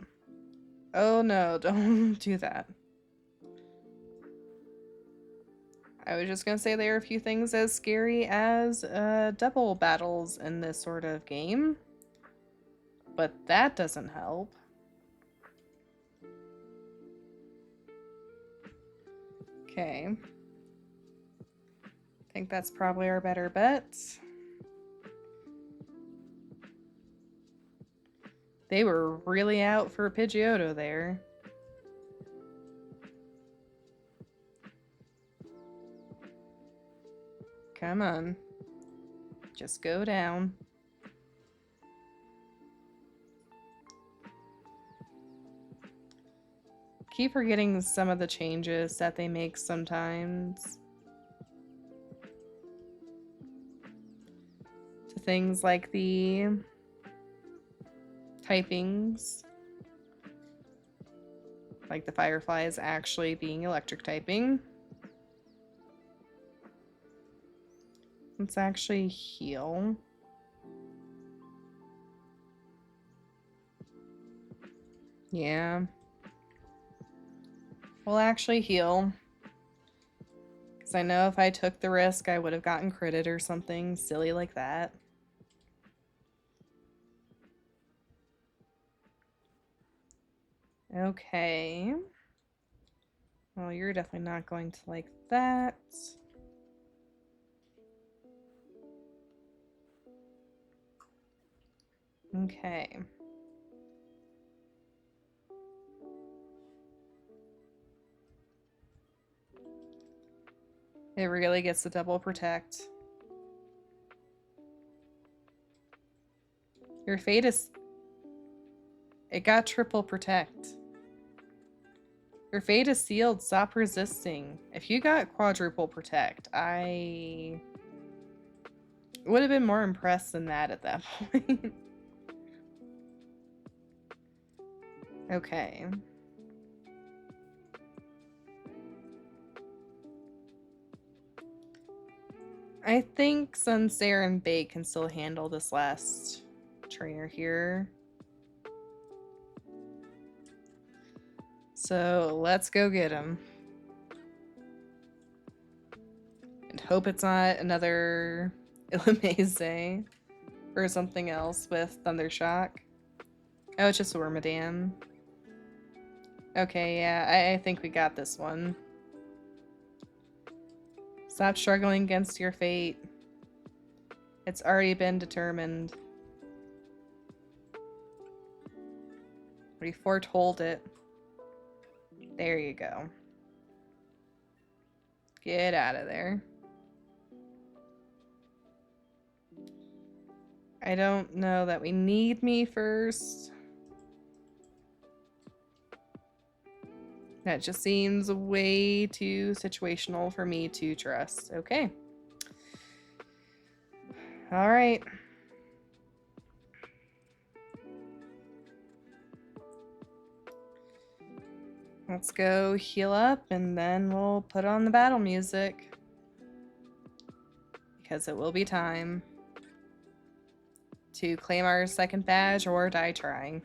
Oh no, don't do that. I was just gonna say there are a few things as scary as double battles in this sort of game. But that doesn't help. Okay. I think that's probably our better bet. They were really out for Pidgeotto there. Come on. Just go down. Keep forgetting some of the changes that they make sometimes. To things like the typings. Like the Fireflies actually being electric typing. Let's actually heal. Yeah. We'll actually heal. Because I know if I took the risk, I would have gotten critted or something silly like that. Okay. Well, you're definitely not going to like that. Okay. It really gets the double protect. Your fate is... It got triple protect. Your fate is sealed. Stop resisting. If you got quadruple protect, I would have been more impressed than that at that point. Okay. I think Sunsair and Bait can still handle this last trainer here. So let's go get him. And hope it's not another Illumise or something else with Thundershock. Oh, it's just Wormadam. Okay, yeah, I think we got this one. Stop struggling against your fate. It's already been determined. We foretold it. There you go. Get out of there. I don't know that we need me first. That just seems way too situational for me to trust. Okay. All right. Let's go heal up, and then we'll put on the battle music. Because it will be time to claim our second badge or die trying.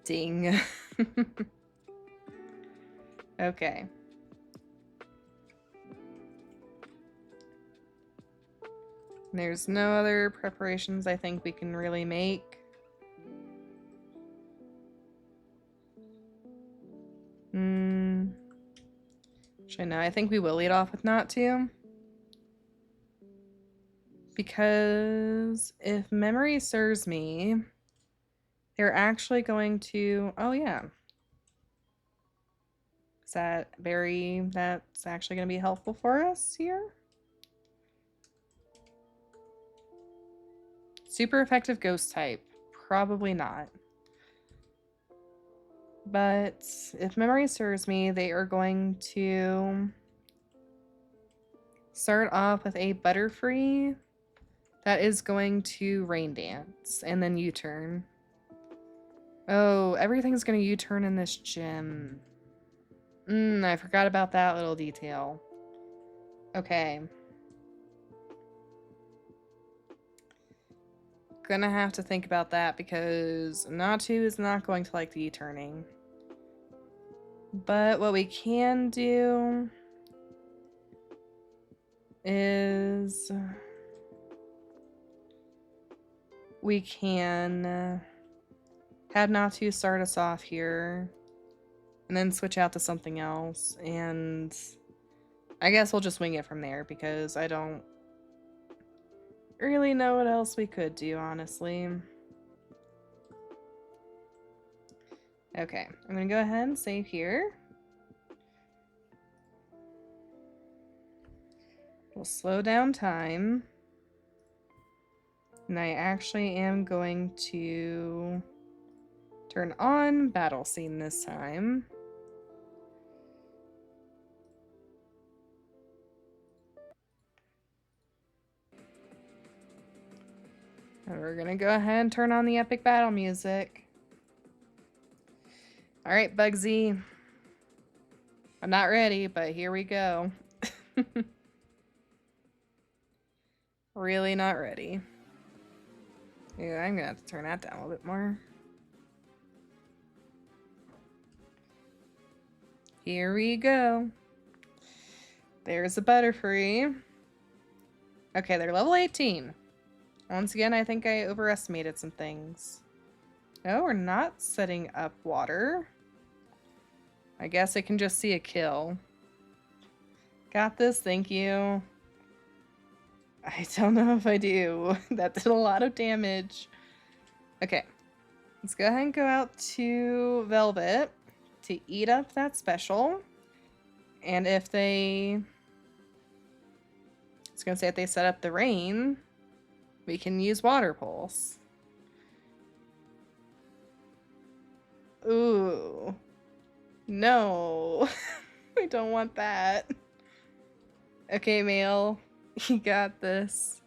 Ding. Okay. There's no other preparations I think we can really make. Actually, no, I think we will lead off with not to. Because if memory serves me, they're actually going to... Oh, yeah. Is that berry that's actually going to be helpful for us here? Super effective ghost type. Probably not. But if memory serves me, they are going to start off with a Butterfree that is going to Rain Dance and then U-turn. Oh, everything's going to U-turn in this gym. I forgot about that little detail. Okay. Gonna have to think about that because Natu is not going to like the U-turning. But what we can do is we can have Natu start us off here and then switch out to something else, and I guess we'll just wing it from there because I don't really know what else we could do, honestly. Okay, I'm gonna go ahead and save here. We'll slow down time. And I actually am going to turn on Battle Scene this time. And we're gonna go ahead and turn on the epic battle music. Alright, Bugsy. I'm not ready, but here we go. Really not ready. Yeah, I'm gonna have to turn that down a little bit more. Here we go. There's a Butterfree. Okay, they're level 18. Once again, I think I overestimated some things. No, we're not setting up water. I guess I can just see a kill. Got this, thank you. I don't know if I do. That did a lot of damage. Okay, let's go ahead and go out to Velvet to eat up that special. And if they... I was gonna say if they set up the rain, we can use Water Pulse. Ooh. No. I don't want that. Okay, Male. You got this.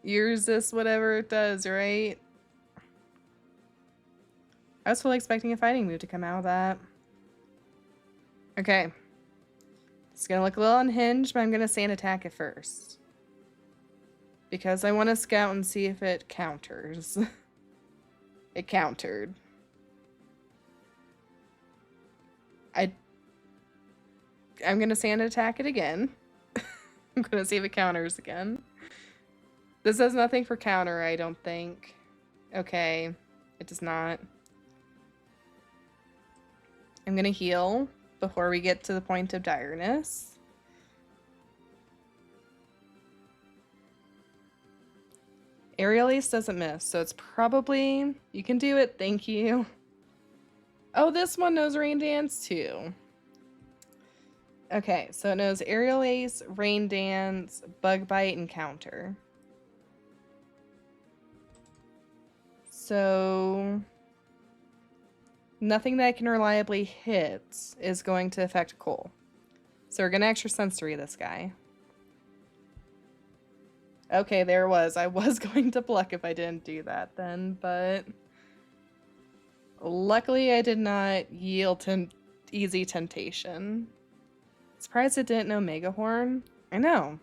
You resist whatever it does, right? I was fully expecting a fighting move to come out of that. Okay. It's gonna look a little unhinged, but I'm gonna sand attack it first. Because I want to scout and see if it counters. It countered. I'm gonna sand attack it again. I'm gonna see if it counters again. This does nothing for counter, I don't think. Okay, it does not. I'm gonna heal before we get to the point of direness. Aerial Ace doesn't miss, so it's probably... You can do it, thank you. Oh, this one knows Rain Dance too. Okay, so it knows Aerial Ace, Rain Dance, Bug Bite, and Counter. So... nothing that can reliably hit is going to affect Cole. So we're going to extra sensory this guy. Okay, there was. I was going to pluck if I didn't do that then, but luckily I did not yield to easy temptation. Surprised it didn't know Megahorn. I know.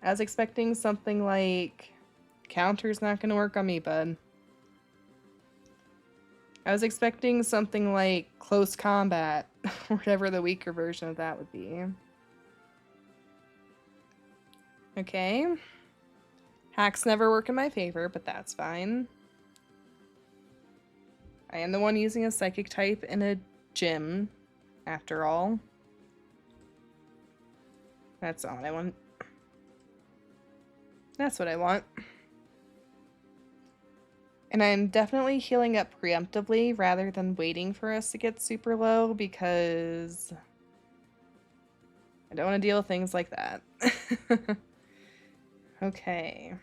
I was expecting something like counter's not gonna work on me, bud. I was expecting something like close combat, whatever the weaker version of that would be. Okay. Hacks never work in my favor, but that's fine. I am the one using a psychic type in a gym, after all. That's all I want. That's what I want. And I'm definitely healing up preemptively rather than waiting for us to get super low because I don't want to deal with things like that. Okay.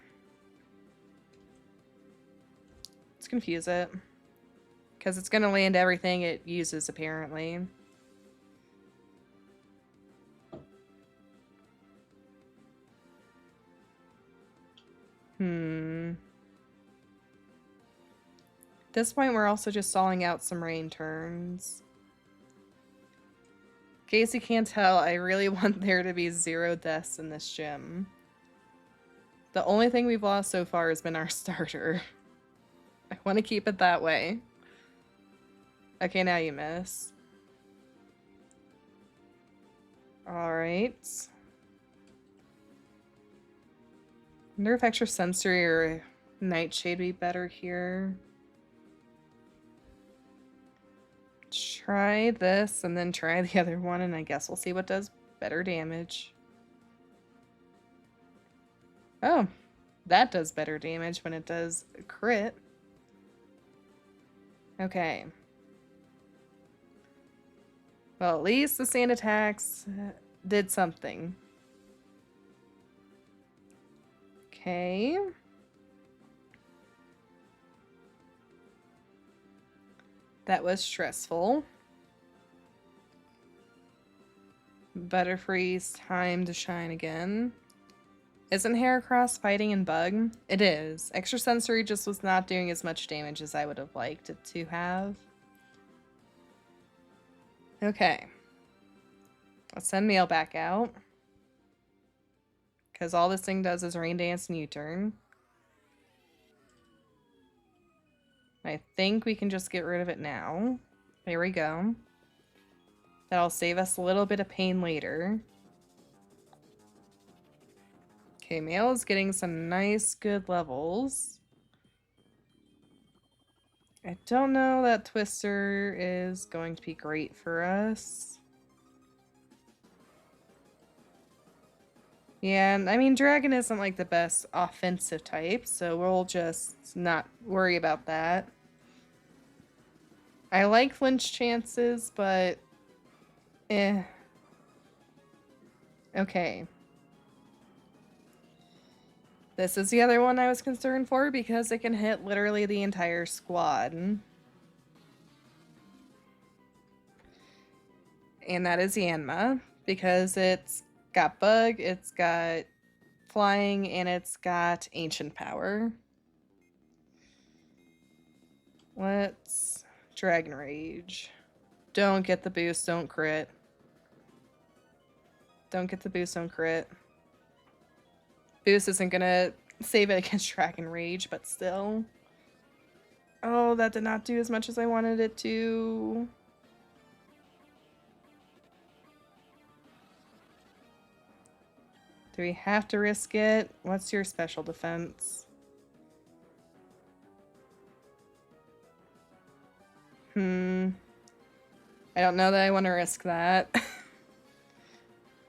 Let's confuse it. Because it's going to land everything it uses, apparently. At this point, we're also just stalling out some rain turns. In case you can't tell, I really want there to be 0 deaths in this gym. The only thing we've lost so far has been our starter. I want to keep it that way. Okay, now you miss. Alright. Wonder if extra sensory or nightshade would be better here. Try this and then try the other one, and I guess we'll see what does better damage. Oh, that does better damage when it does a crit. Okay. Well, at least the sand attacks did something. Okay. That was stressful. Butterfree's time to shine again. Isn't Heracross fighting in Bug? It is. Extrasensory just was not doing as much damage as I would have liked it to have. Okay. Let's send Mail back out. Because all this thing does is Rain Dance and U-turn. I think we can just get rid of it now. There we go. That'll save us a little bit of pain later. Okay, Mail is getting some nice, good levels. I don't know that Twister is going to be great for us. Yeah, and I mean, Dragon isn't like the best offensive type, so we'll just not worry about that. I like flinch chances, but eh. Okay. This is the other one I was concerned for because it can hit literally the entire squad. And that is Yanma, because it's got Bug, it's got Flying, and it's got Ancient Power. Let's Dragon Rage. Don't get the boost, don't crit. Don't get the boost, don't crit. Boost isn't gonna save it against Dragon Rage, but still. Oh, that did not do as much as I wanted it to. Do we have to risk it? What's your special defense? I don't know that I want to risk that.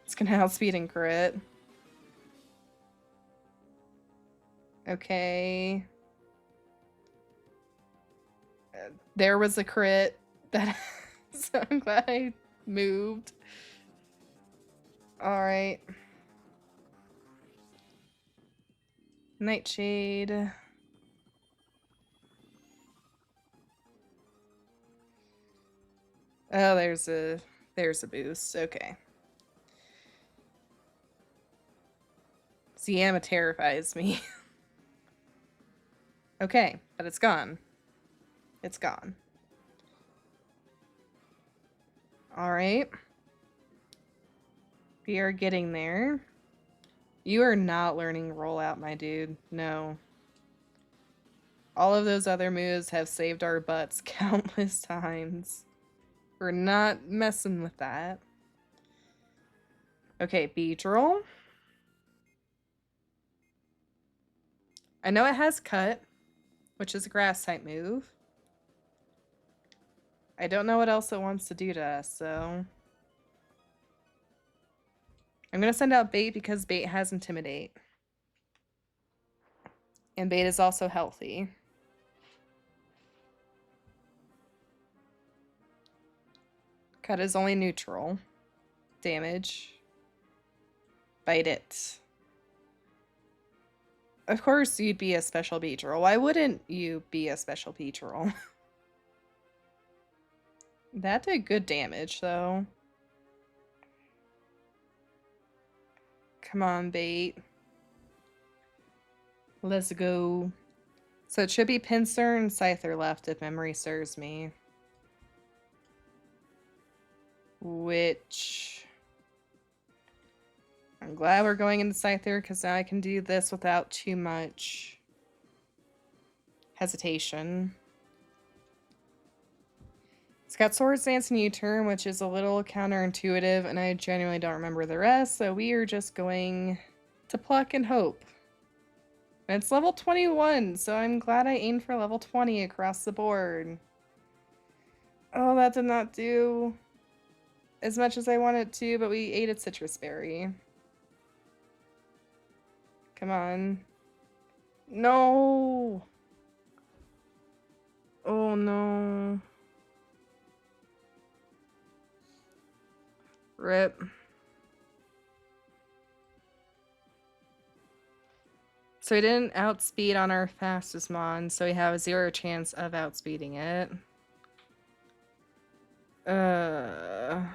It's gonna outspeed and crit. Okay. There was a crit. That so I'm glad I moved. Alright. Nightshade. Oh, there's a boost. Okay. Sienna terrifies me. Okay, but it's gone. It's gone. Alright. We are getting there. You are not learning rollout, my dude. No. All of those other moves have saved our butts countless times. We're not messing with that. Okay, Beedrill. I know it has Cut, which is a grass type move. I don't know what else it wants to do to us, so... I'm going to send out Bait because Bait has Intimidate. And Bait is also healthy. Cut is only neutral. Damage. Bite it. Of course you'd be a special Beedrill. Why wouldn't you be a special Beedrill? That did good damage, though. Come on, Bait. Let's go. So it should be Pinsir and Scyther left if memory serves me. Which... I'm glad we're going into Scyther because now I can do this without too much hesitation. It's got Swords Dance and U-turn, which is a little counterintuitive, and I genuinely don't remember the rest, so we are just going to pluck and hope. And it's level 21, so I'm glad I aimed for level 20 across the board. Oh, that did not do as much as I wanted to, but we ate a Citrus Berry. Come on. No! Oh no. Rip. So we didn't outspeed on our fastest mon, so we have a 0 chance of outspeeding it. I'm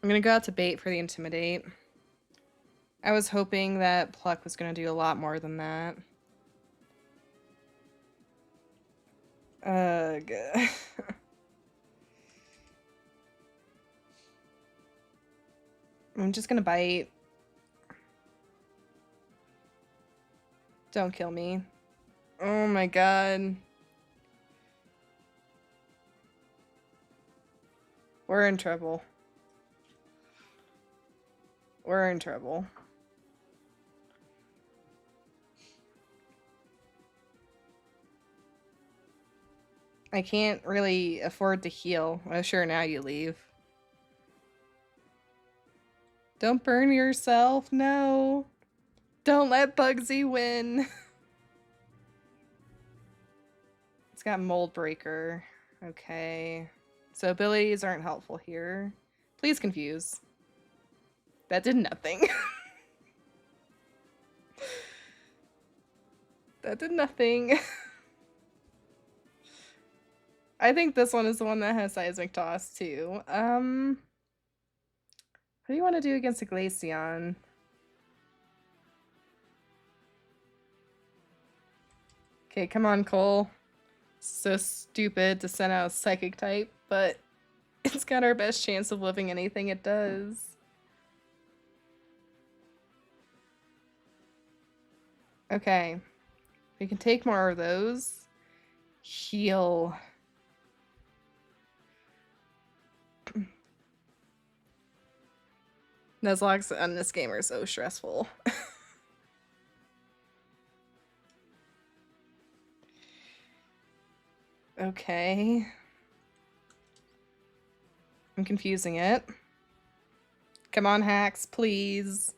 gonna go out to Bait for the Intimidate. I was hoping that Pluck was gonna do a lot more than that. Ugh. I'm just gonna bite. Don't kill me. Oh my god. We're in trouble. We're in trouble. I can't really afford to heal. Oh, sure, now you leave. Don't burn yourself, no. Don't let Bugsy win. It's got Mold Breaker. Okay. So abilities aren't helpful here. Please confuse. That did nothing. That did nothing. I think this one is the one that has Seismic Toss too. What do you want to do against a Glaceon? Okay, come on, Cole. So stupid to send out a Psychic type, but it's got our best chance of living anything it does. Okay. We can take more of those. Heal. Nuzlocke's on this game are so stressful. Okay. I'm confusing it. Come on, hacks, please.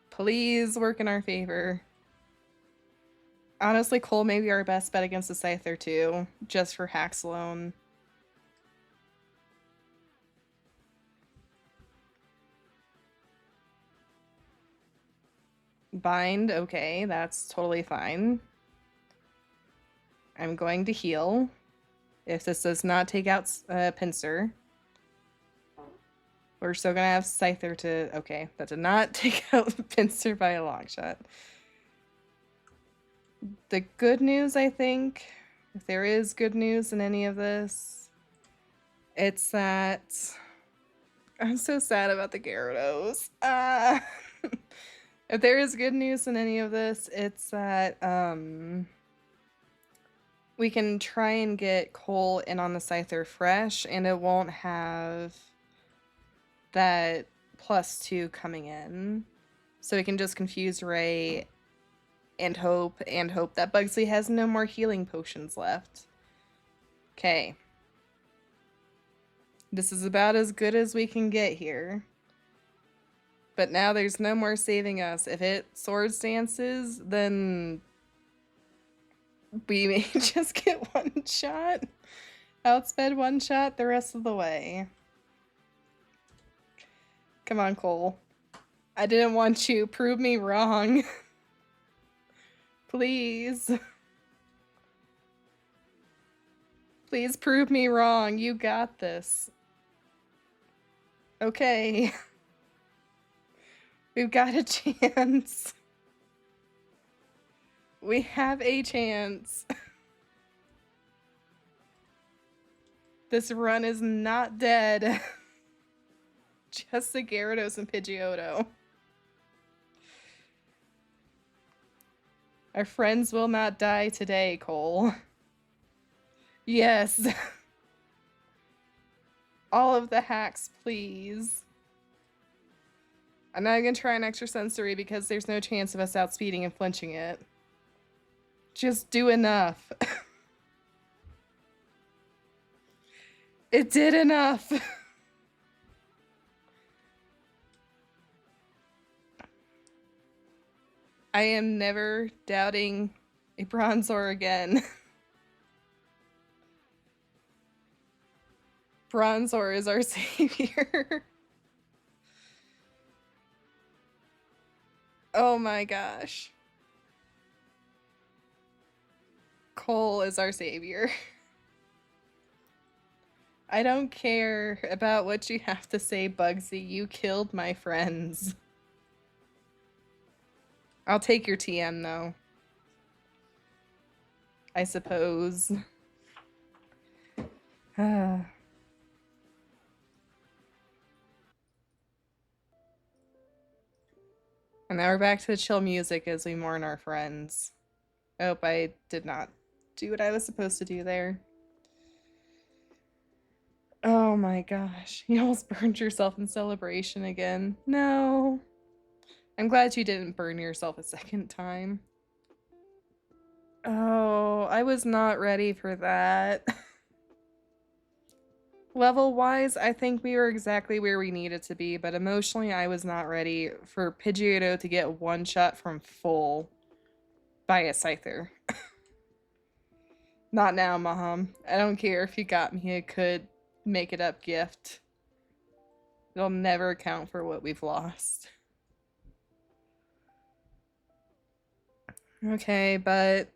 Please work in our favor. Honestly, Cole may be our best bet against the Scyther too, just for hacks alone. Bind, okay, that's totally fine. I'm going to heal. If this does not take out Pinsir, we're still gonna have Scyther to... Okay, that did not take out Pinsir by a long shot. The good news, I think, if there is good news in any of this, it's that... I'm so sad about the Gyarados. If there is good news in any of this, it's that we can try and get Cole in on the Scyther fresh, and it won't have that +2 coming in. So we can just confuse Ray and hope that Bugsy has no more healing potions left. Okay. This is about as good as we can get here. But now there's no more saving us. If it Swords Dances, then we may just get one shot. Outsped one shot the rest of the way. Come on, Cole. I didn't want you. Prove me wrong. Please. Please prove me wrong. You got this. Okay. We've got a chance. We have a chance. This run is not dead. Just the Gyarados and Pidgeotto. Our friends will not die today, Cole. Yes. All of the hacks, please. I'm not gonna try an extra sensory because there's no chance of us outspeeding and flinching it. Just do enough. It did enough. I am never doubting a Bronzor again. Bronzor is our savior. Oh my gosh. Cole is our savior. I don't care about what you have to say, Bugsy. You killed my friends. I'll take your TM, though. I suppose. And now we're back to the chill music as we mourn our friends. I hope I did not do what I was supposed to do there. Oh my gosh. You almost burned yourself in celebration again. No. I'm glad you didn't burn yourself a second time. Oh, I was not ready for that. Level-wise, I think we were exactly where we needed to be, but emotionally, I was not ready for Pidgeotto to get one shot from full by a Scyther. Not now, Maham. I don't care if you got me a could make it up gift. It'll never account for what we've lost. Okay, but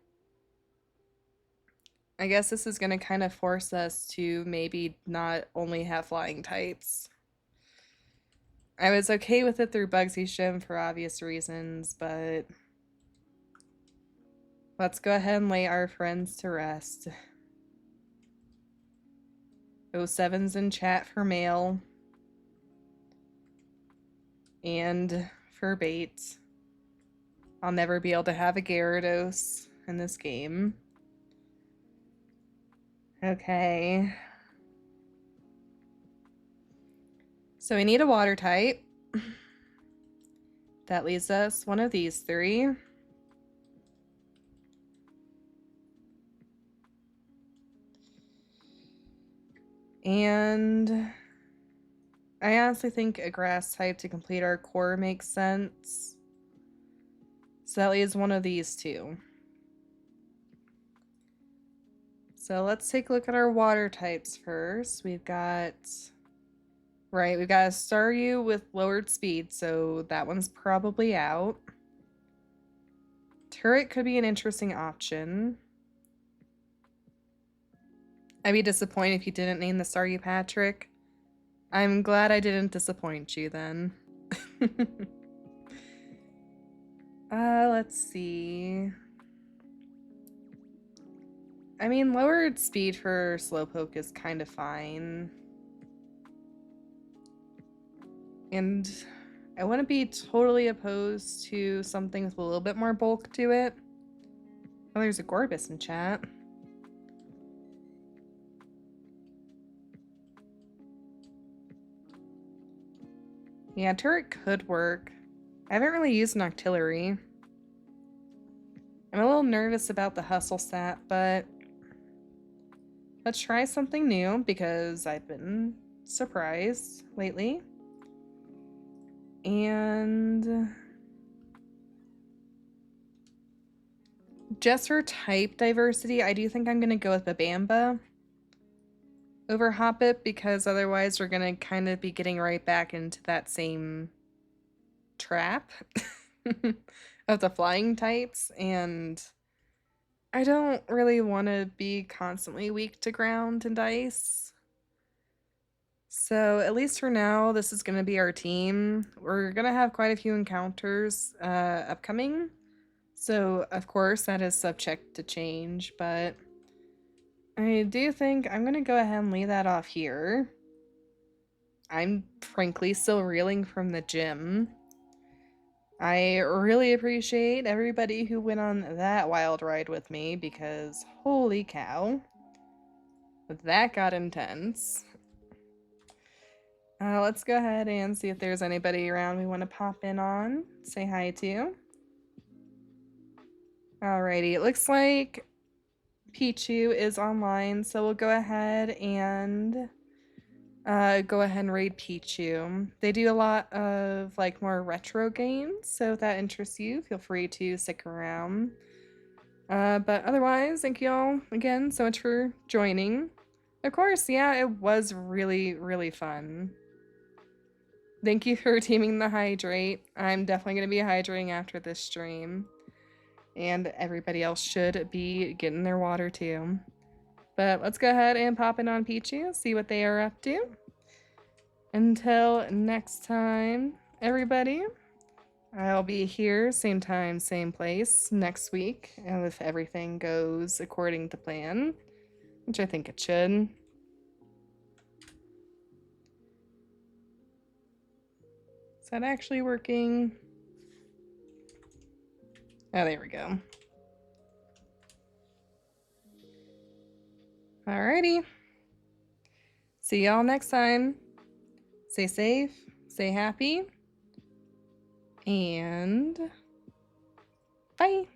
I guess this is going to kind of force us to maybe not only have flying types. I was okay with it through Bugsy's gym for obvious reasons, but let's go ahead and lay our friends to rest. 07's in chat for mail. And for bait. I'll never be able to have a Gyarados in this game. Okay. So we need a water type. That leaves us one of these three. And I honestly think a grass type to complete our core makes sense. So that leaves one of these two. So let's take a look at our water types first. We've got... Right, we've got a Staryu with lowered speed, so that one's probably out. Turret could be an interesting option. I'd be disappointed if you didn't name the Staryu Patrick. I'm glad I didn't disappoint you then. Let's see. I mean, lowered speed for Slowpoke is kind of fine. And I wouldn't be totally opposed to something with a little bit more bulk to it. Oh, there's a Gorbis in chat. Yeah, turret could work. I haven't really used an Octillery. I'm a little nervous about the hustle stat, but let's try something new because I've been surprised lately. And just for type diversity, I do think I'm going to go with Babamba over Hoppip because otherwise we're going to kind of be getting right back into that same trap of the flying types, and I don't really want to be constantly weak to ground and ice. So at least for now, this is going to be our team. We're going to have quite a few encounters upcoming. So of course that is subject to change, but I do think I'm going to go ahead and leave that off here. I'm frankly still reeling from the gym. I really appreciate everybody who went on that wild ride with me because holy cow, that got intense. Let's go ahead and see if there's anybody around we want to pop in on, say hi to. Alrighty, it looks like Pichu is online, so we'll go ahead and raid Pichu. They do a lot of like more retro games, so if that interests you, feel free to stick around. But otherwise, thank you all again so much for joining. Of course, yeah, it was really, really fun. Thank you for teaming the hydrate. I'm definitely going to be hydrating after this stream. And everybody else should be getting their water too. But let's go ahead and pop in on Pichu, see what they are up to. Until next time, everybody, I'll be here, same time, same place, next week, and if everything goes according to plan, which I think it should. Is that actually working? Oh, there we go. Alrighty. See y'all next time. Stay safe, stay happy, and bye.